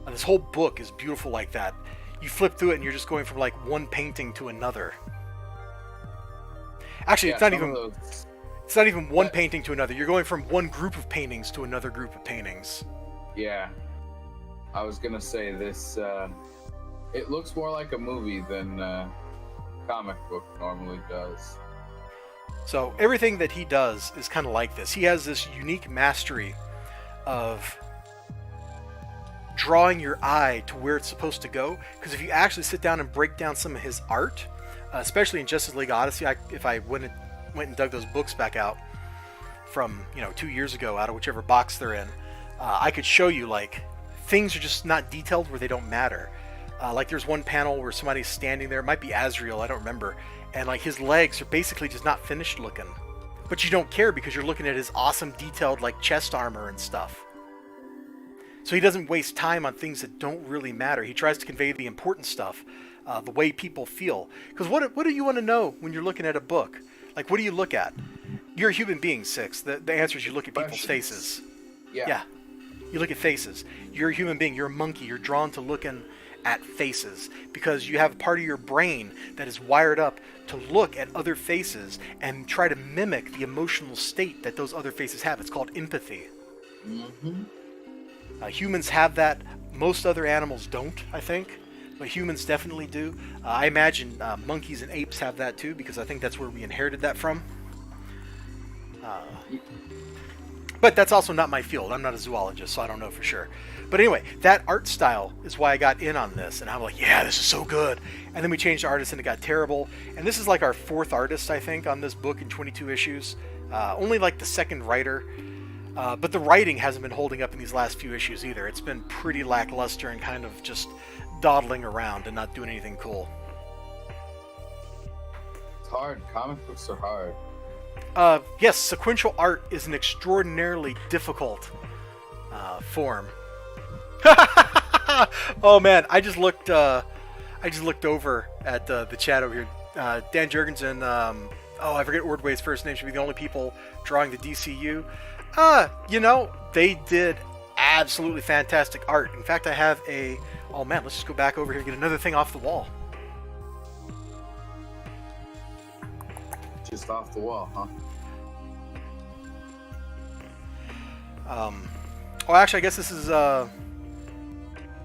And this whole book is beautiful like that. You flip through it and you're just going from like one painting to another. Actually, it's not even one painting to another. You're going from one group of paintings to another group of paintings. Yeah. I was gonna say this. It looks more like a movie than comic book normally does. So everything that he does is kind of like this. He has this unique mastery of drawing your eye to where it's supposed to go. Because if you actually sit down and break down some of his art, especially in Justice League Odyssey, if I went and dug those books back out from 2 years ago out of whichever box they're in, I could show you like things are just not detailed where they don't matter. Like there's one panel where somebody's standing there, it might be Azrael, I don't remember, and like his legs are basically just not finished looking. But you don't care because you're looking at his awesome detailed like chest armor and stuff. So he doesn't waste time on things that don't really matter. He tries to convey the important stuff, the way people feel. Because what do you want to know when you're looking at a book? Like, what do you look at? You're a human being, Six. The answer is you look at people's faces. Yeah. You look at faces. You're a human being. You're a monkey. You're drawn to looking at faces because you have a part of your brain that is wired up to look at other faces and try to mimic the emotional state that those other faces have. It's called empathy. Mm-hmm. Humans have that. Most other animals don't, I think, but humans definitely do. I imagine monkeys and apes have that too, because I think that's where we inherited that from. But that's also not my field. I'm not a zoologist, so I don't know for sure. But anyway, that art style is why I got in on this, and I'm like, yeah, this is so good. And then we changed artists, and it got terrible. And this is like our 4th artist, I think, on this book in 22 issues. Only like the 2nd writer. But the writing hasn't been holding up in these last few issues either. It's been pretty lackluster and kind of just dawdling around and not doing anything cool. It's hard. Comic books are hard. Yes, sequential art is an extraordinarily difficult form. Oh man, I just looked over at the chat over here. Dan Jurgensen, I forget Ordway's first name, should be the only people drawing the DCU. They did absolutely fantastic art. In fact, I have oh man, let's just go back over here and get another thing off the wall. Just off the wall, huh? Actually, I guess this is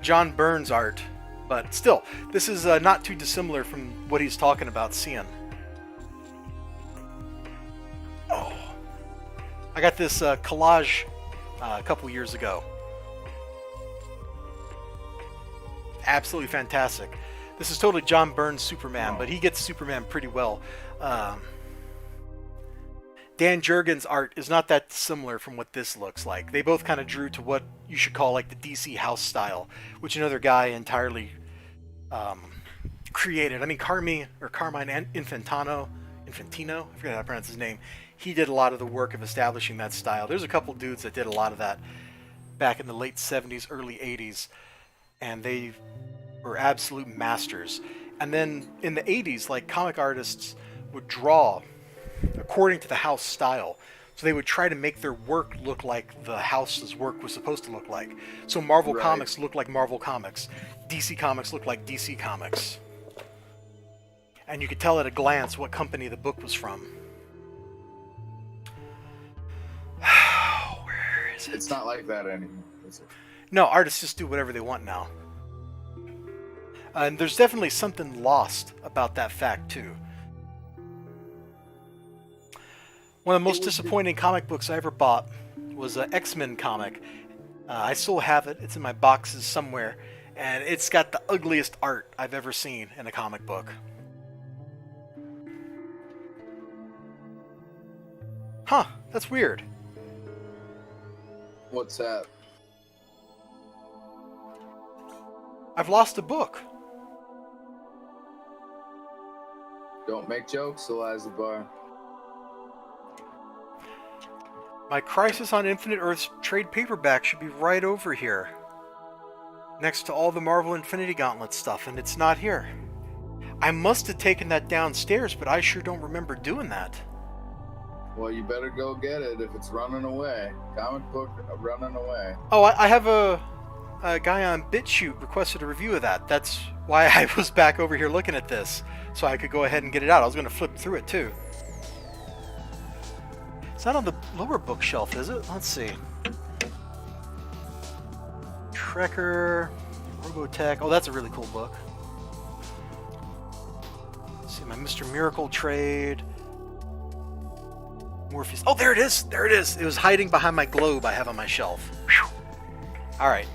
John Byrne's art, but still, this is not too dissimilar from what he's talking about seeing. Oh, I got this collage a couple years ago. Absolutely fantastic. This is totally John Byrne's Superman, but he gets Superman pretty well. Dan Jurgens' art is not that dissimilar from what this looks like. They both kind of drew to what you should call like the DC house style, which another guy entirely created. I mean, Carmine Infantino, I forget how to pronounce his name. He did a lot of the work of establishing that style. There's a couple dudes that did a lot of that back in the late 70s, early 80s, and they were absolute masters. And then in the 80s, like comic artists would draw according to the house style. So they would try to make their work look like the house's work was supposed to look like. So Marvel Comics looked like Marvel Comics. DC Comics looked like DC Comics. And you could tell at a glance what company the book was from. Where is it? It's not like that anymore, is it? No, artists just do whatever they want now. And there's definitely something lost about that fact, too. One of the most disappointing comic books I ever bought was an X-Men comic. I still have it. It's in my boxes somewhere. And it's got the ugliest art I've ever seen in a comic book. Huh, that's weird. What's that? I've lost a book. Don't make jokes, Eliza Bar. My Crisis on Infinite Earths trade paperback should be right over here. Next to all the Marvel Infinity Gauntlet stuff, and it's not here. I must have taken that downstairs, but I sure don't remember doing that. Well, you better go get it if it's running away. Comic book running away. Oh, I have a guy on BitChute requested a review of that. That's why I was back over here looking at this, so I could go ahead and get it out. I was going to flip through it too. It's not on the lower bookshelf, is it? Let's see. Trekker, Robotech. Oh, that's a really cool book. Let's see, my Mr. Miracle trade. Morpheus. Oh, there it is. There it is. It was hiding behind my globe I have on my shelf. Whew. All right.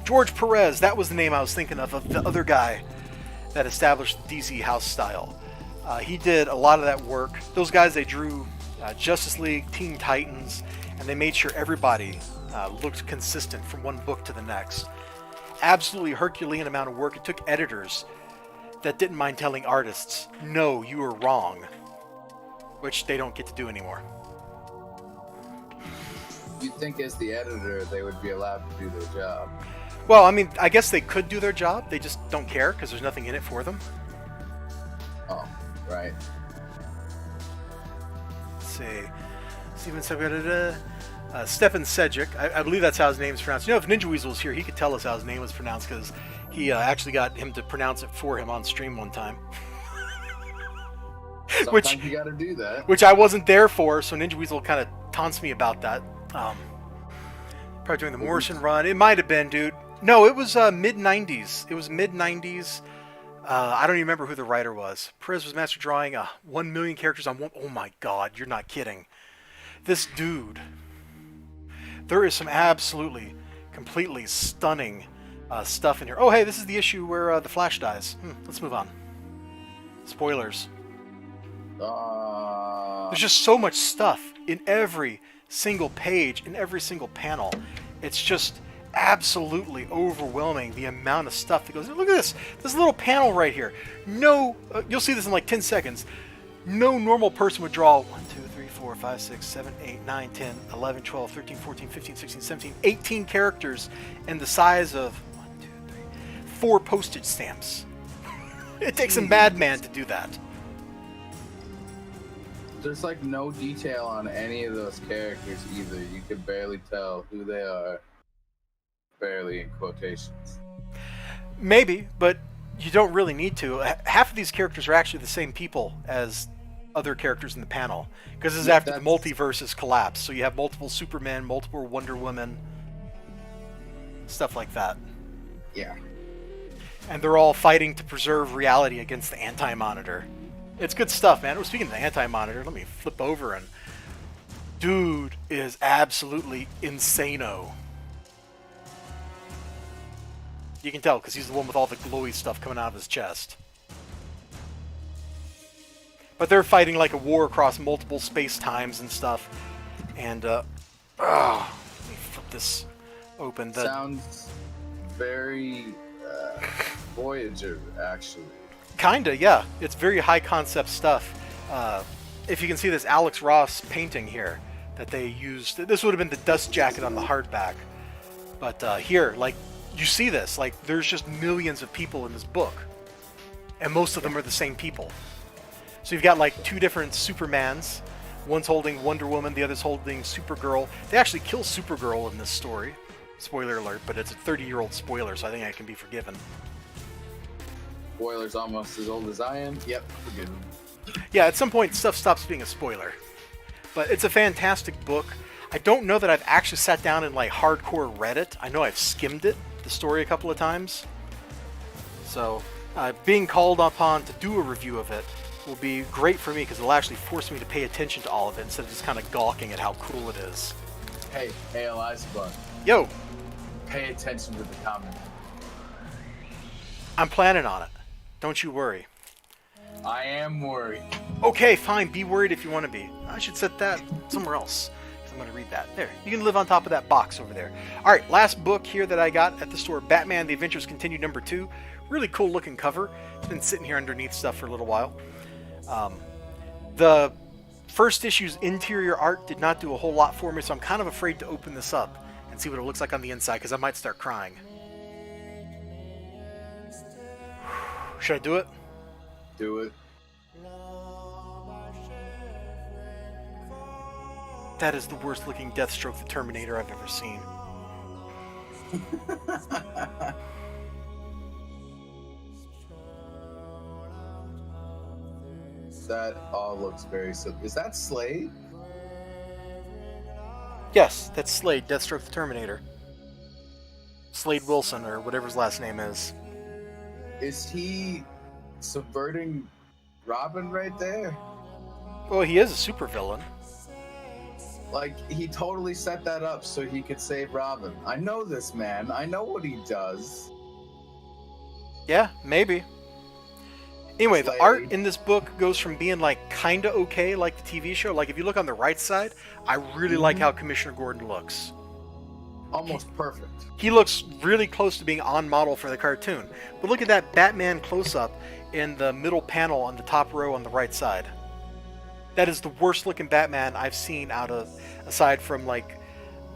George Perez. That was the name I was thinking of the other guy that established the DC house style. He did a lot of that work. Those guys, they drew Justice League, Teen Titans, and they made sure everybody looked consistent from one book to the next. Absolutely Herculean amount of work. It took editors that didn't mind telling artists, no, you were wrong, which they don't get to do anymore. You'd think as the editor they would be allowed to do their job. Well, I mean, I guess they could do their job. They just don't care because there's nothing in it for them. Oh, right. Let's see. Steven Stefan Sejic. I believe that's how his name is pronounced. You know, if Ninja Weasel was here, he could tell us how his name was pronounced because he actually got him to pronounce it for him on stream one time. Sometimes you gotta do that. Which I wasn't there for, so Ninja Weasel kind of taunts me about that. Probably during the Morrison run. It might have been, dude. No, it was mid-90s. It was mid-90s. I don't even remember who the writer was. Perez was master drawing 1 million characters on one. Oh my god, you're not kidding. This dude. There is some absolutely, completely stunning stuff in here. Oh, hey, this is the issue where the Flash dies. Let's move on. Spoilers. There's just so much stuff in every single page, in every single panel. It's just absolutely overwhelming, the amount of stuff that goes. Look at this little panel right here. No, you'll see this in like 10 seconds. No normal person would draw 1, 2, 3, 4, 5, 6, 7, 8, 9, 10, 11, 12, 13, 14, 15, 16, 17, 18 characters in the size of 1, 2, 3, 4 postage stamps. It takes a madman to do that. There's like no detail on any of those characters either. You could barely tell who they are. Barely in quotations. Maybe, but you don't really need to. Half of these characters are actually the same people as other characters in the panel. Because this is after the multiverses collapse. So you have multiple Supermen, multiple Wonder Woman, stuff like that. Yeah. And they're all fighting to preserve reality against the Anti-Monitor. It's good stuff, man. Speaking of the Anti-Monitor, let me flip over and... Dude is absolutely insano. You can tell because he's the one with all the glowy stuff coming out of his chest. But they're fighting like a war across multiple space-times and stuff. And, let me flip this open. Sounds very Voyager, actually. Kinda, yeah. It's very high-concept stuff. If you can see this Alex Ross painting here that they used, this would have been the dust jacket on the hardback. But here, like, you see this, like, there's just millions of people in this book. And most of them are the same people. So you've got, like, 2 different Supermans. One's holding Wonder Woman, the other's holding Supergirl. They actually kill Supergirl in this story. Spoiler alert, but it's a 30-year-old spoiler, so I think I can be forgiven. Spoiler's almost as old as I am. Yep, forgiven. Yeah, at some point, stuff stops being a spoiler. But it's a fantastic book. I don't know that I've actually sat down and, like, hardcore read it. I know I've skimmed it, the story, a couple of times. So, being called upon to do a review of it will be great for me because it'll actually force me to pay attention to all of it instead of just kind of gawking at how cool it is. Hey, Eliza, Yo, pay attention to the comment. I'm planning on it. Don't you worry. I am worried. Okay, fine. Be worried if you want to be. I should set that somewhere else. I'm going to read that. There. You can live on top of that box over there. All right, last book here that I got at the store, Batman: The Adventures Continue #2. Really cool looking cover. It's been sitting here underneath stuff for a little while. The first issue's interior art did not do a whole lot for me, so I'm kind of afraid to open this up and see what it looks like on the inside because I might start crying. Should I do it? Do it. That is the worst looking Deathstroke the Terminator I've ever seen. That all looks very simple. Is that Slade? Yes, that's Slade, Deathstroke the Terminator. Slade Wilson, or whatever his last name is. Is he subverting Robin right there? Well, he is a supervillain. Like, he totally set that up so he could save Robin. I know this man. I know what he does. Yeah, maybe. Anyway, Slade. the art in this book goes from being like kinda okay, like the TV show. Like if you look on the right side, I really like how Commissioner Gordon looks. Almost perfect. He looks really close to being on model for the cartoon. But look at that Batman close-up in the middle panel on the top row on the right side. That is the worst looking Batman I've seen aside from like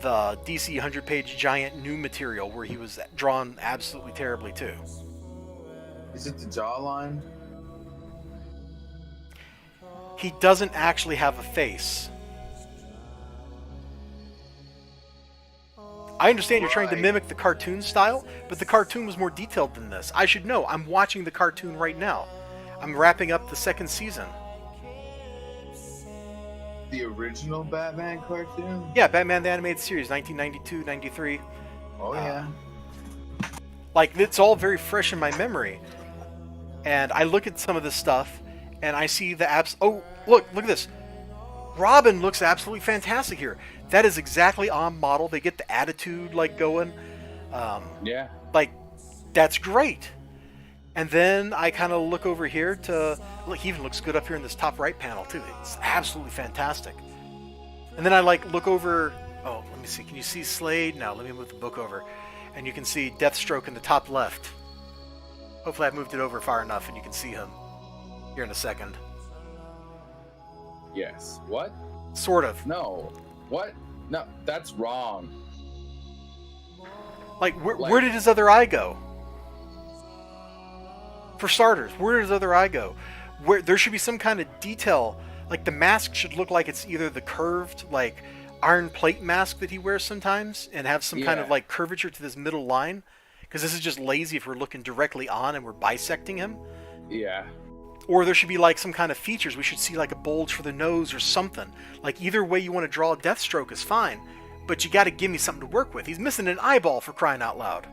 the DC 100-page giant new material where he was drawn absolutely terribly too. Is it the jawline? He doesn't actually have a face. I understand you're trying to mimic the cartoon style, but the cartoon was more detailed than this. I should know. I'm watching the cartoon right now. I'm wrapping up the second season. The original Batman cartoon? Yeah, Batman the Animated Series, 1992, 93. Oh, yeah. Like, it's all very fresh in my memory. And I look at some of this stuff, and I see the Oh, look at this. Robin looks absolutely fantastic here. That is exactly on model. They get the attitude, like, going. Yeah. Like, that's great. And then I kind of look over here to... Look, he even looks good up here in this top right panel, too. It's absolutely fantastic. And then I, like, look over... Oh, let me see. Can you see Slade? No, let me move the book over. And you can see Deathstroke in the top left. Hopefully I moved it over far enough and you can see him here in a second. Yes. What? Sort of. No. What? No, that's wrong. Like, where did his other eye go? For starters, where did his other eye go? Where there should be some kind of detail. Like, the mask should look like it's either the curved, like, iron plate mask that he wears sometimes and have some kind of, like, curvature to this middle line. Because this is just lazy if we're looking directly on and we're bisecting him. Yeah. Or there should be, like, some kind of features. We should see, like, a bulge for the nose or something. Like, either way you want to draw a Deathstroke is fine. But you got to give me something to work with. He's missing an eyeball, for crying out loud.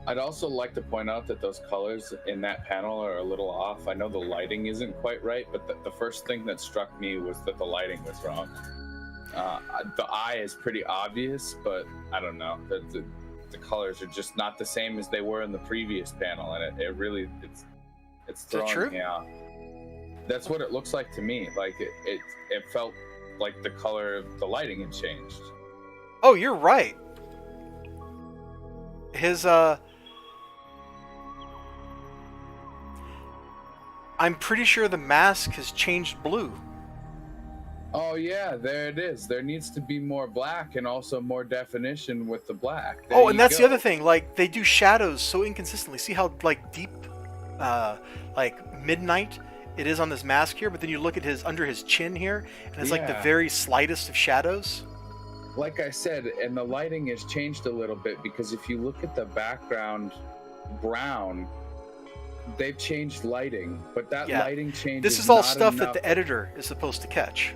I'd also like to point out that those colors in that panel are a little off. I know the lighting isn't quite right, but the first thing that struck me was that the lighting was wrong. The eye is pretty obvious, but I don't know. The colors are just not the same as they were in the previous panel, and it really it's throwing me off. That's what it looks like to me. Like it felt like the color of the lighting had changed. Oh, you're right. His I'm pretty sure the mask has changed blue. Oh yeah, there it is. There needs to be more black and also more definition with the black. Oh, and that's the other thing. Like, they do shadows so inconsistently. See how, like, deep, like, midnight it is on this mask here? But then you look at under his chin here, and it's like the very slightest of shadows. Like I said, and the lighting has changed a little bit because if you look at the background brown, they've changed lighting, but that lighting change. This is all stuff that the editor is supposed to catch.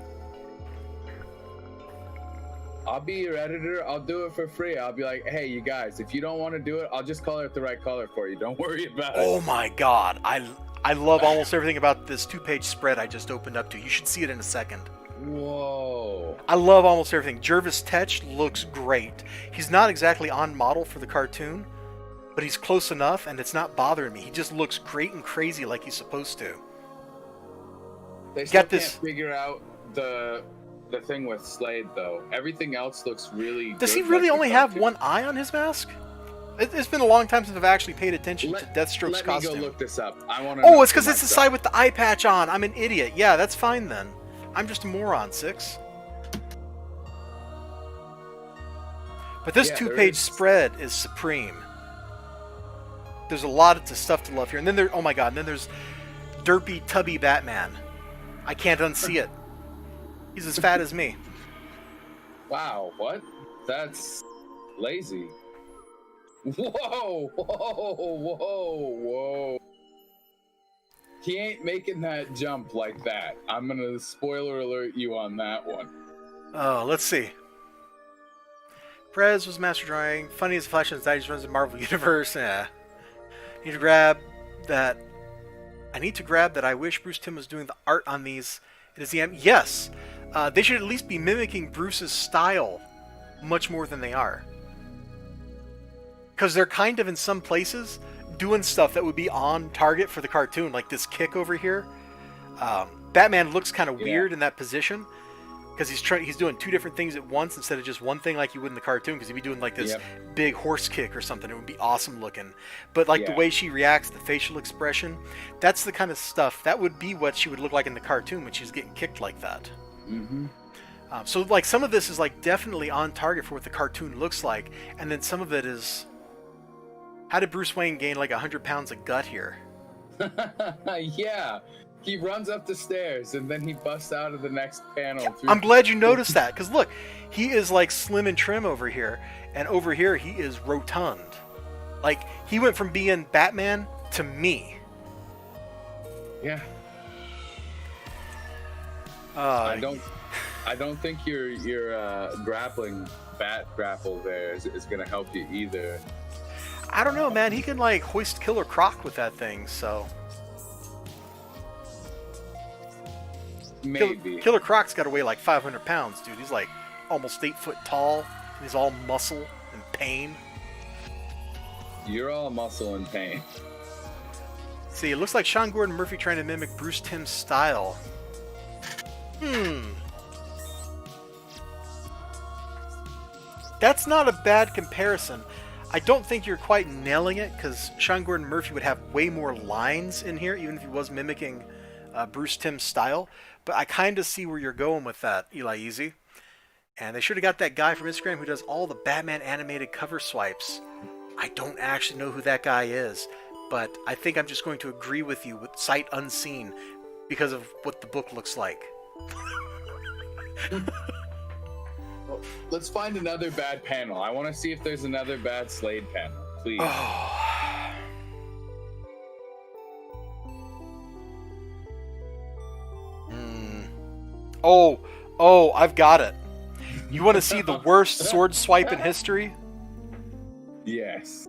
I'll be your editor. I'll do it for free. I'll be like, hey, you guys, if you don't want to do it, I'll just color it the right color for you. Don't worry about it. Oh my god, I love almost everything about this 2-page spread I just opened up to. You should see it in a second. Whoa. I love almost everything. Jervis Tetch looks great. He's not exactly on model for the cartoon, but he's close enough and it's not bothering me. He just looks great and crazy like he's supposed to. They still can't figure out the thing with Slade, though. Everything else looks really Does good, he really like only have one eye on his mask? It's been a long time since I've actually paid attention to Deathstroke's costume. Let me go look this up. I want to. Oh, it's because it's the side with the eye patch on. I'm an idiot. Yeah, that's fine then. I'm just a moron, Six. But this 2-page spread is supreme. There's a lot of stuff to love here. And then there, oh my god, and then there's derpy, tubby Batman. I can't unsee it. He's as fat as me. Wow, what? That's lazy. Whoa, whoa, whoa, whoa. He ain't making that jump like that. I'm gonna spoiler alert you on that one. Oh, let's see. Perez was master drawing. Funny as Flash and Zidis runs the Marvel Universe. Need to grab that. I need to grab that. I wish Bruce Timm was doing the art on these. It is the M. Yes, they should at least be mimicking Bruce's style much more than they are. Because they're kind of in some places doing stuff that would be on target for the cartoon, like this kick over here. Batman looks kind of weird in that position because he's doing 2 different things at once instead of just one thing like you would in the cartoon. Because he'd be doing like this big horse kick or something, it would be awesome looking. But like the way she reacts, the facial expression, that's the kind of stuff that would be what she would look like in the cartoon when she's getting kicked like that. Mm-hmm. So like some of this is like definitely on target for what the cartoon looks like, and then some of it is, how did Bruce Wayne gain like 100 pounds of gut here? Yeah, he runs up the stairs and then he busts out of the next panel. I'm glad you noticed that, because look, he is like slim and trim over here, and over here he is rotund. Like he went from being Batman to me. Yeah. I don't think your grappling bat grapple there is gonna help you either. I don't know, man. He can like hoist Killer Croc with that thing, so maybe. Killer Croc's got to weigh like 500 pounds, dude. He's like almost 8 foot tall. And he's all muscle and pain. You're all muscle and pain. See, it looks like Sean Gordon Murphy trying to mimic Bruce Timm's style. That's not a bad comparison. I don't think you're quite nailing it, because Sean Gordon Murphy would have way more lines in here, even if he was mimicking Bruce Timm's style. But I kind of see where you're going with that, Eli Easy. And they should have got that guy from Instagram who does all the Batman animated cover swipes. I don't actually know who that guy is, but I think I'm just going to agree with you with sight unseen because of what the book looks like. Well, let's find another bad panel. I want to see if there's another bad Slade panel, please. Oh, I've got it. You want to see the worst sword swipe in history? Yes.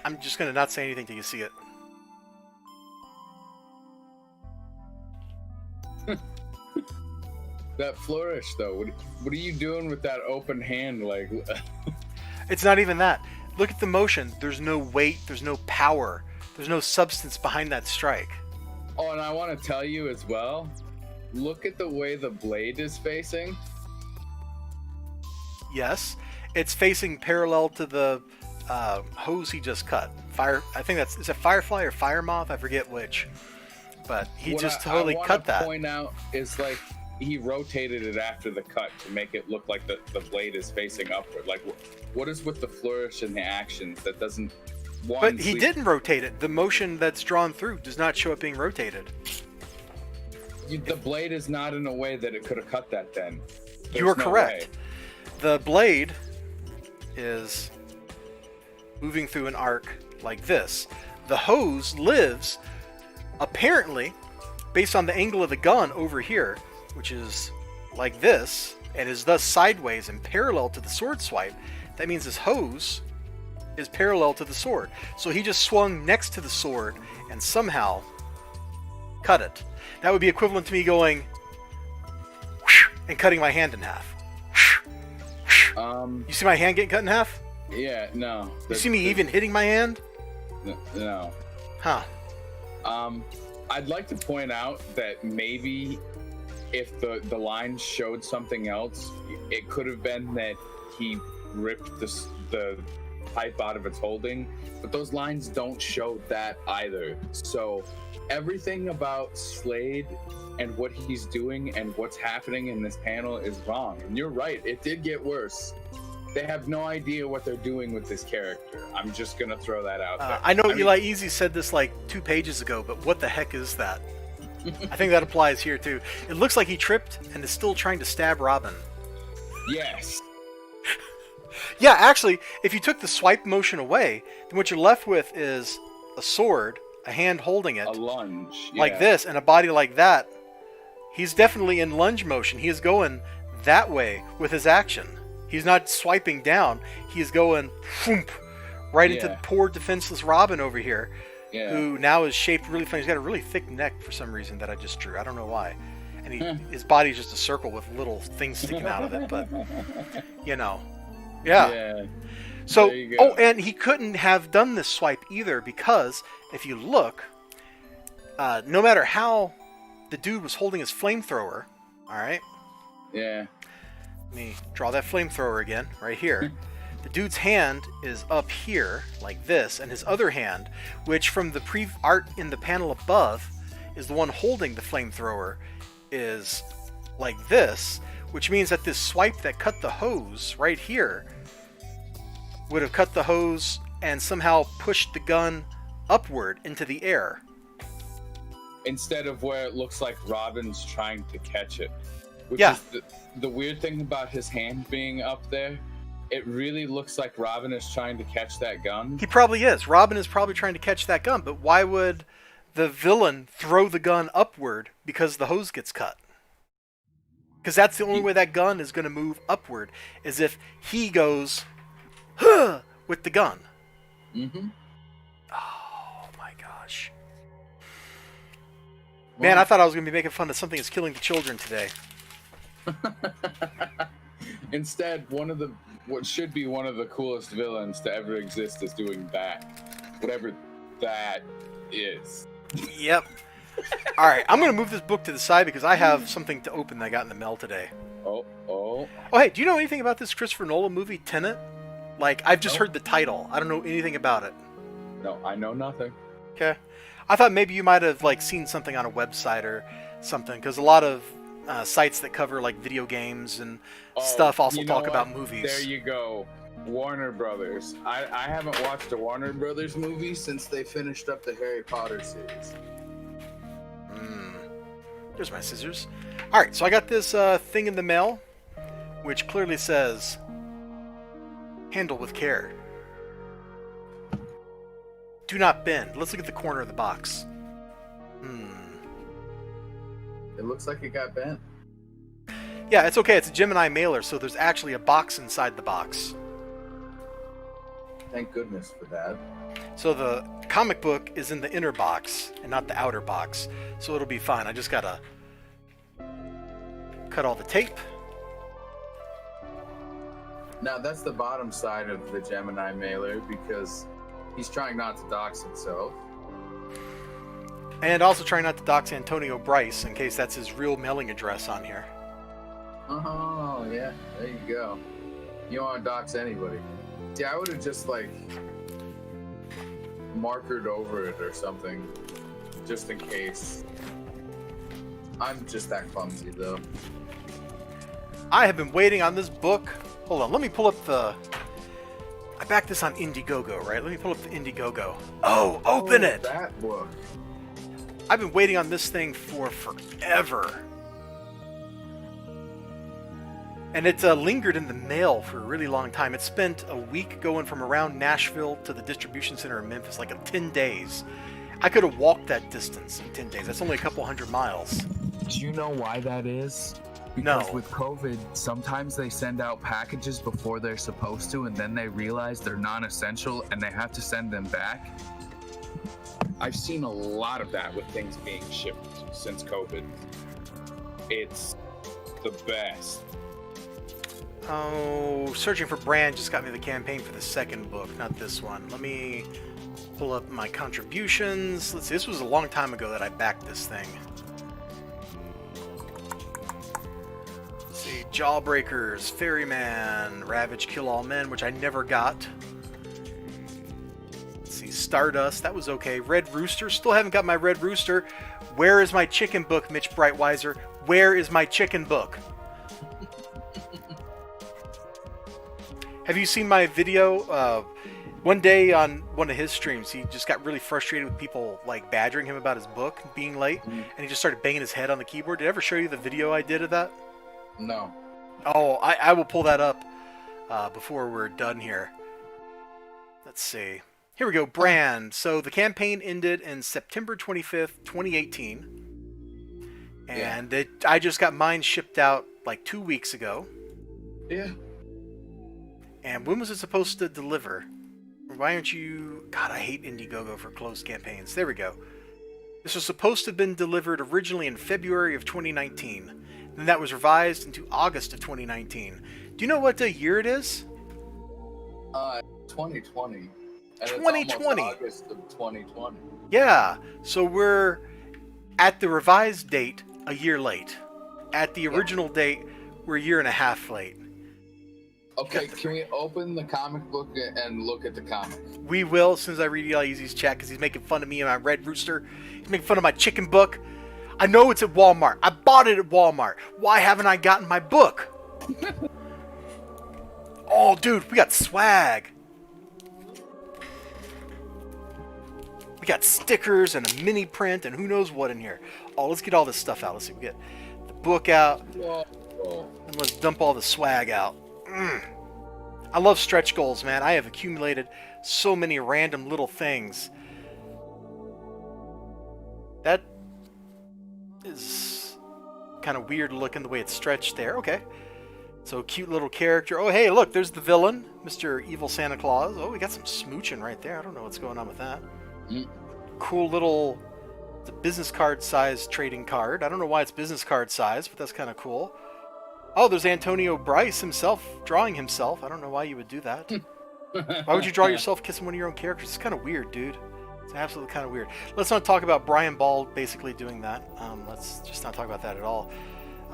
I'm just going to not say anything till you see it. That flourish, though. What are you doing with that open hand? Like, it's not even that. Look at the motion. There's no weight. There's no power. There's no substance behind that strike. Oh, and I want to tell you as well. Look at the way the blade is facing. Yes, it's facing parallel to the hose he just cut. I think is it Firefly or Fire Moth? I forget which. But he totally cut that. What I want to point out is like he rotated it after the cut to make it look like the blade is facing upward. Like, what is with the flourish and the actions that doesn't? But he didn't rotate it. The motion that's drawn through does not show it being rotated. The blade is not in a way that it could have cut that then. You are correct. The blade is moving through an arc like this. The hose lives, apparently, based on the angle of the gun over here, which is like this, and is thus sideways and parallel to the sword swipe, that means his hose is parallel to the sword. So he just swung next to the sword and somehow cut it. That would be equivalent to me going and cutting my hand in half. You see my hand getting cut in half? Yeah, no. You see me even hitting my hand? No. Huh. I'd like to point out that maybe if the line showed something else, it could have been that he ripped the pipe out of its holding, but those lines don't show that either. So everything about Slade and what he's doing and what's happening in this panel is wrong. And you're right, it did get worse. They have no idea what they're doing with this character. I'm just gonna throw that out there. I know Eli Easy said this like 2 pages ago, but what the heck is that? I think that applies here too. It looks like he tripped and is still trying to stab Robin. Yes. Yeah, actually, if you took the swipe motion away, then what you're left with is a sword, a hand holding it, A lunge. like yeah. this, and a body like that. He's definitely in lunge motion. He is going that way with his action. He's not swiping down. He is going whoomp, right into the poor defenseless Robin over here, who now is shaped really funny. He's got a really thick neck for some reason that I just drew. I don't know why. And his body's just a circle with little things sticking out of it, but, you know. Yeah. So, and he couldn't have done this swipe either because if you look, no matter how the dude was holding his flamethrower, all right? Yeah. Let me draw that flamethrower again, right here. The dude's hand is up here, like this, and his other hand, which from the art in the panel above, is the one holding the flamethrower, is like this, which means that this swipe that cut the hose right here would have cut the hose and somehow pushed the gun upward into the air. Instead of where it looks like Robin's trying to catch it. Which Yeah. is the weird thing about his hand being up there, it really looks like Robin is trying to catch that gun. He probably is. Robin is probably trying to catch that gun, but why would the villain throw the gun upward because the hose gets cut? Because that's the only way that gun is going to move upward, is if he goes with the gun. Mm-hmm. Oh my gosh. Man, I thought I was going to be making fun of something that's killing the children today. Instead, what should be one of the coolest villains to ever exist is doing that. Whatever that is. Yep. All right, I'm going to move this book to the side because I have something to open that I got in the mail today. Oh, hey, do you know anything about this Christopher Nolan movie, Tenet? Like, I've just heard the title. I don't know anything about it. No, I know nothing. Okay. I thought maybe you might have, like, seen something on a website or something, because a lot of sites that cover, like, video games and stuff also talk about movies. There you go. Warner Brothers. I haven't watched a Warner Brothers movie since they finished up the Harry Potter series. There's my scissors. Alright, so I got this thing in the mail, which clearly says, handle with care. Do not bend. Let's look at the corner of the box. It looks like it got bent. Yeah, it's okay. It's a Gemini mailer, so there's actually a box inside the box. Thank goodness for that. So the comic book is in the inner box and not the outer box, so it'll be fine. I just gotta cut all the tape. Now, that's the bottom side of the Gemini mailer because he's trying not to dox himself. And also trying not to dox Antonio Bryce in case that's his real mailing address on here. Oh, yeah. There you go. You don't want to dox anybody. See, I would have just, like, markered over it or something, just in case. I'm just that clumsy, though. I have been waiting on this book. Hold on, let me pull up the... I backed this on Indiegogo, right? Let me pull up the Indiegogo. Oh, open it! That book. I've been waiting on this thing for forever. And it's lingered in the mail for a really long time. It spent a week going from around Nashville to the distribution center in Memphis, like 10 days. I could have walked that distance in 10 days. That's only a couple 100 miles. Do you know why that is? No. Because with COVID, sometimes they send out packages before they're supposed to, and then they realize they're non-essential and they have to send them back. I've seen a lot of that with things being shipped since COVID. It's the best. Oh, searching for brand just got me the campaign for the second book, not this one. Let me pull up my contributions. Let's see, this was a long time ago that I backed this thing. Let's see, Jawbreakers, Ferryman, Ravage, Kill All Men, which I never got. Let's see, Stardust, that was okay. Red Rooster, still haven't got my Red Rooster. Where is my chicken book, Mitch Brightweiser? Where is my chicken book? Have you seen my video? One day on one of his streams, he just got really frustrated with people like badgering him about his book being late, and he just started banging his head on the keyboard. Did I ever show you the video I did of that? No. Oh, I will pull that up before we're done here. Let's see. Here we go, brand. So the campaign ended in September 25th, 2018. And I just got mine shipped out like 2 weeks ago. Yeah. And when was it supposed to deliver? Why aren't you... God, I hate Indiegogo for closed campaigns. There we go. This was supposed to have been delivered originally in February of 2019. Then that was revised into August of 2019. Do you know what year it is? 2020. And 2020. It's almost August of 2020. Yeah. So we're at the revised date a year late. At the original date, we're a year and a half late. Okay, can we open the comic book and look at the comic? We will, as soon as I read Eli Easy's chat, because he's making fun of me and my Red Rooster. He's making fun of my chicken book. I know it's at Walmart. I bought it at Walmart. Why haven't I gotten my book? Oh, dude, we got swag. We got stickers and a mini print and who knows what in here. Oh, let's get all this stuff out. Let's see, we get the book out. Whoa. And let's dump all the swag out. I love stretch goals, man. I have accumulated so many random little things. That is kind of weird looking the way it's stretched there. Okay. So cute little character. Oh, hey, look, there's the villain, Mr. Evil Santa Claus. Oh, we got some smooching right there. I don't know what's going on with that. Cool little the business card size trading card. I don't know why it's business card size, but that's kind of cool. Oh, there's Antonio Bryce himself drawing himself. I don't know why you would do that. Why would you draw yourself kissing one of your own characters? It's kind of weird, dude. It's absolutely kind of weird. Let's not talk about Brian Ball basically doing that. Let's just not talk about that at all.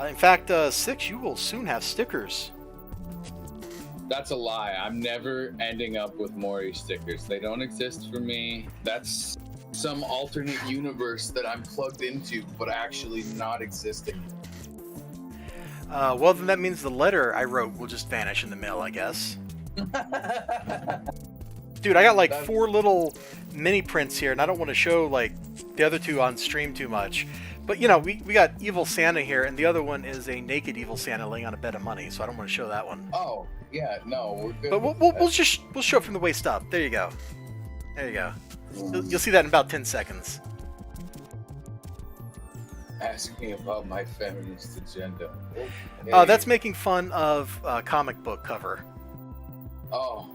In fact, 6, you will soon have stickers. That's a lie. I'm never ending up with Maury stickers. They don't exist for me. That's some alternate universe that I'm plugged into, but actually not existing. Well, then that means the letter I wrote will just vanish in the mail, I guess. Dude, I got like 4 little mini prints here, and I don't want to show like the other 2 on stream too much. But, you know, we got Evil Santa here, and the other one is a naked Evil Santa laying on a bed of money, so I don't want to show that one. Oh, yeah, no, we're good. But we'll show it from the waist up. There you go. There you go. You'll see that in about 10 seconds. Ask me about my feminist agenda. Oh, that's making fun of comic book cover. Oh.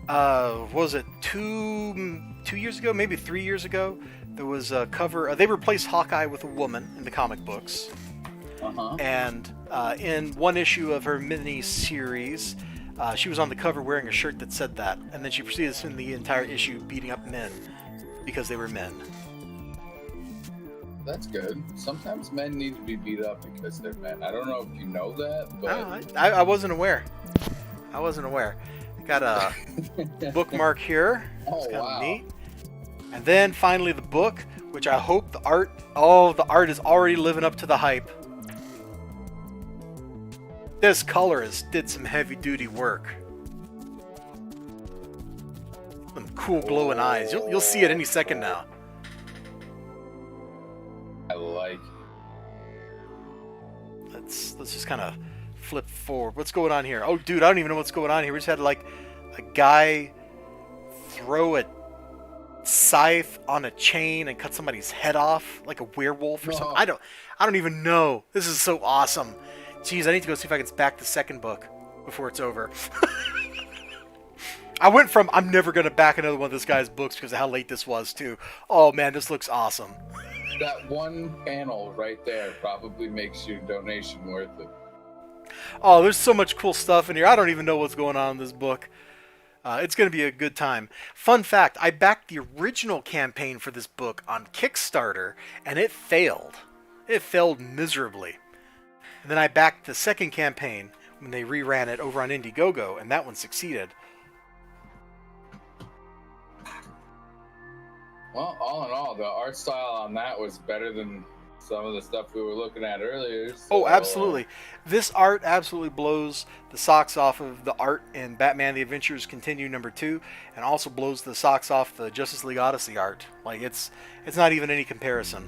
What was it, 2 years ago, maybe 3 years ago? There was a cover. They replaced Hawkeye with a woman in the comic books. Uh-huh. And in one issue of her mini-series, she was on the cover wearing a shirt that said that. And then she proceeded to spend the entire issue beating up men because they were men. That's good. Sometimes men need to be beat up because they're men. I don't know if you know that, but... I wasn't aware. I wasn't aware. Got a bookmark here. It's kind of neat. And then finally the book, which I hope the art is already living up to the hype. This colorist did some heavy duty work. Some cool glowing eyes. You'll see it any second now. I like. Let's just kind of flip forward. What's going on here? Oh, dude, I don't even know what's going on here. We just had like a guy throw a scythe on a chain and cut somebody's head off like a werewolf or No. something. I don't even know. This is so awesome. Jeez, I need to go see if I can back the second book before it's over. I went from I'm never gonna back another one of this guy's books because of how late this was to, oh man, this looks awesome. That one panel right there probably makes your donation worth it. Oh, there's so much cool stuff in here. I don't even know what's going on in this book. It's going to be a good time. Fun fact, I backed the original campaign for this book on Kickstarter, and it failed. It failed miserably. And then I backed the second campaign when they reran it over on Indiegogo, and that one succeeded. Well, all in all, the art style on that was better than some of the stuff we were looking at earlier. So, Oh, absolutely. This art absolutely blows the socks off of the art in Batman The Adventures Continue #2, and also blows the socks off the Justice League Odyssey art. Like, it's not even any comparison.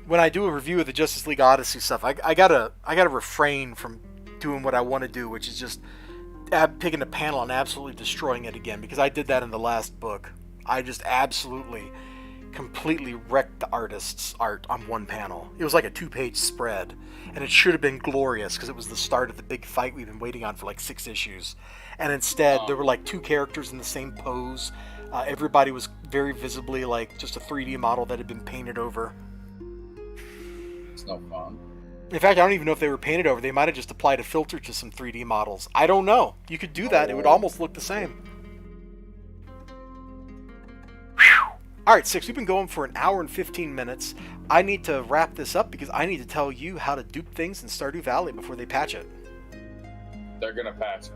When I do a review of the Justice League Odyssey stuff, I gotta refrain from doing what I want to do, which is just picking a panel and absolutely destroying it again, because I did that in the last book. I just absolutely, completely wrecked the artist's art on one panel. It was like a 2-page spread, and it should have been glorious because it was the start of the big fight we've been waiting on for like 6 issues. And instead, there were like 2 characters in the same pose. Everybody was very visibly like just a 3D model that had been painted over. It's no fun. In fact, I don't even know if they were painted over. They might have just applied a filter to some 3D models. I don't know. You could do that. It would almost look the same. Alright, Six, we've been going for an hour and 15 minutes. I need to wrap this up because I need to tell you how to dupe things in Stardew Valley before they patch it. They're gonna patch it.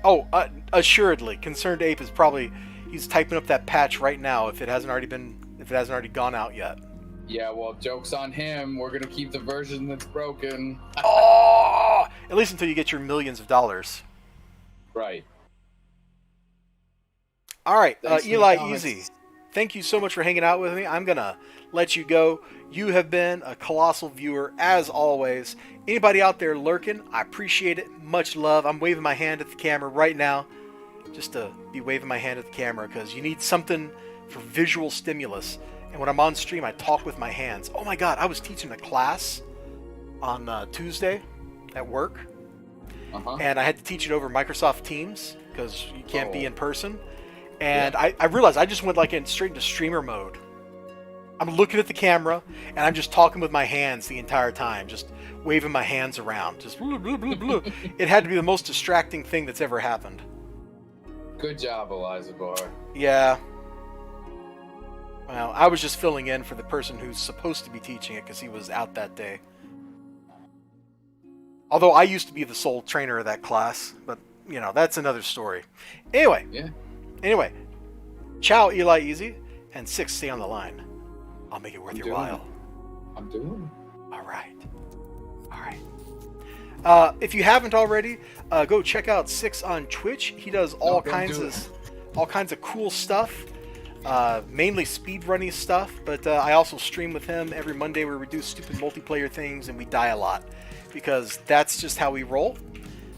Oh, assuredly. Concerned Ape is probably, he's typing up that patch right now if it hasn't already gone out yet. Yeah, well, joke's on him. We're gonna keep the version that's broken. Oh! At least until you get your millions of dollars. Right. Alright, Thanks for the Eli comments. Easy. Thank you so much for hanging out with me. I'm going to let you go. You have been a colossal viewer, as always. Anybody out there lurking, I appreciate it. Much love. I'm waving my hand at the camera right now. Just to be waving my hand at the camera, because you need something for visual stimulus. And when I'm on stream, I talk with my hands. Oh my god, I was teaching a class on Tuesday at work. And I had to teach it over Microsoft Teams, because you can't be in person. And I realized I just went like straight into streamer mode. I'm looking at the camera, and I'm just talking with my hands the entire time, just waving my hands around. Just blah, blah, blah, blah. It had to be the most distracting thing that's ever happened. Good job, Eliza Bar. Yeah. Well, I was just filling in for the person who's supposed to be teaching it because he was out that day. Although I used to be the sole trainer of that class, but, you know, that's another story. Anyway, ciao, Eli Easy, and Six, stay on the line. I'll make it worth your while. I'm doing it. All right. If you haven't already, go check out Six on Twitch. He does all kinds of cool stuff, mainly speedrunning stuff. But I also stream with him every Monday where we do stupid multiplayer things and we die a lot because that's just how we roll.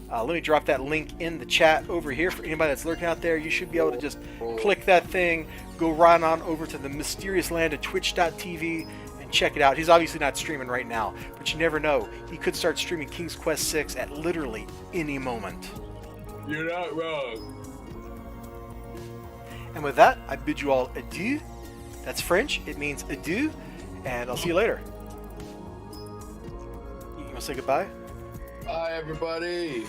Let me drop that link in the chat over here for anybody that's lurking out there. You should be able to just click that thing, go right on over to the mysterious land of twitch.tv and check it out. He's obviously not streaming right now, but you never know. He could start streaming King's Quest 6 at literally any moment. You're not wrong. And with that, I bid you all adieu. That's French. It means adieu, and I'll see you later. You want to say goodbye? Bye, everybody.